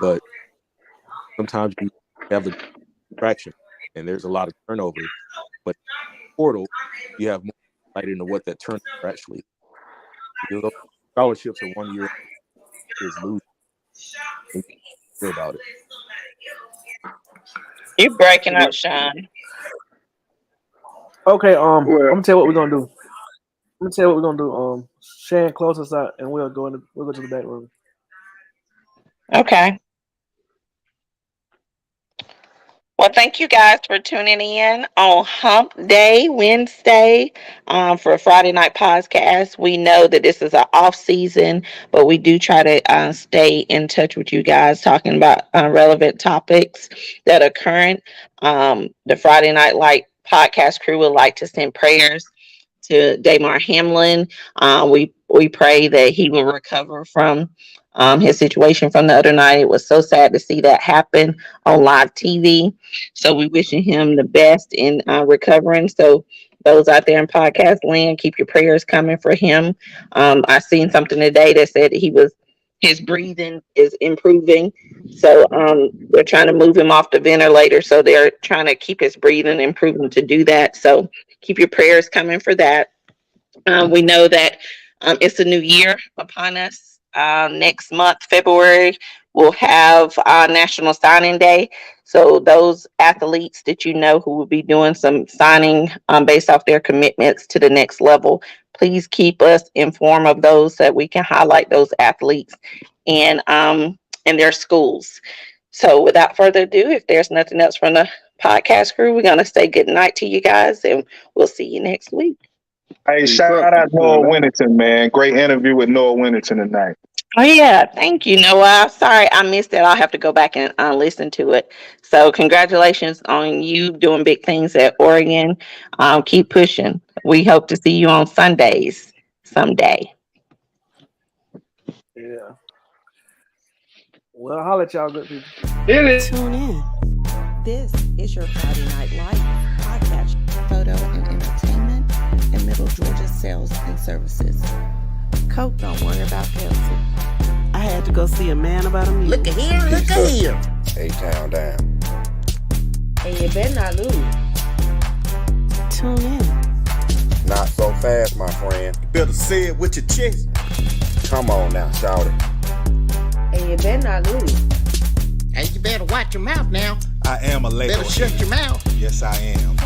but sometimes you have the traction and there's a lot of turnover, but portal you have more insight into what that turnover actually is. Those scholarships are 1 year is losing and you hear about it. You breaking up, Sean. Okay, I'm well, gonna tell you what we're gonna do. Shan, close us out, and we'll go to the back room. Okay. Well, thank you guys for tuning in on Hump Day, Wednesday, for Friday Night Podcast. We know that this is an off season, but we do try to stay in touch with you guys, talking about relevant topics that are current. The Friday Night Light Podcast crew would like to send prayers to Damar Hamlin. We pray that he will recover from his situation from the other night. It was so sad to see that happen on live TV. So we wishing him the best in recovering. So those out there in podcast land, keep your prayers coming for him. I seen something today that said his breathing is improving. So they're trying to move him off the ventilator. So they're trying to keep his breathing improving to do that. So keep your prayers coming for that. We know that it's a new year upon us. Next month, February, we'll have National Signing Day. So those athletes that who will be doing some signing based off their commitments to the next level, please keep us informed of those so that we can highlight those athletes and their schools. So without further ado, if there's nothing else from the podcast crew, we're going to say good night to you guys, and we'll see you next week. Hey, shout out Noah Winnington, man. Great interview with Noah Winnington tonight. Oh, yeah. Thank you, Noah. Sorry I missed it. I'll have to go back and listen to it. So congratulations on you doing big things at Oregon. Keep pushing. We hope to see you on Sundays someday. Yeah. Well, holla at y'all good people. Tune in. This is your Friday Night Live podcast, photo and entertainment, and Middle Georgia sales and services. Coke don't worry about Pepsi. I had to go see a man about a meal. Look at here, look at here. A-Town down. And you better not lose. Tune in. Not so fast, my friend. You better say it with your chest. Come on now, shout it. And you better not lose. Hey, you better watch your mouth now. I am a Lego. Better shut your mouth. Yes, I am.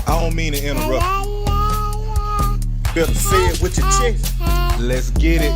I don't mean to interrupt. You better say it with your chest. Let's get it.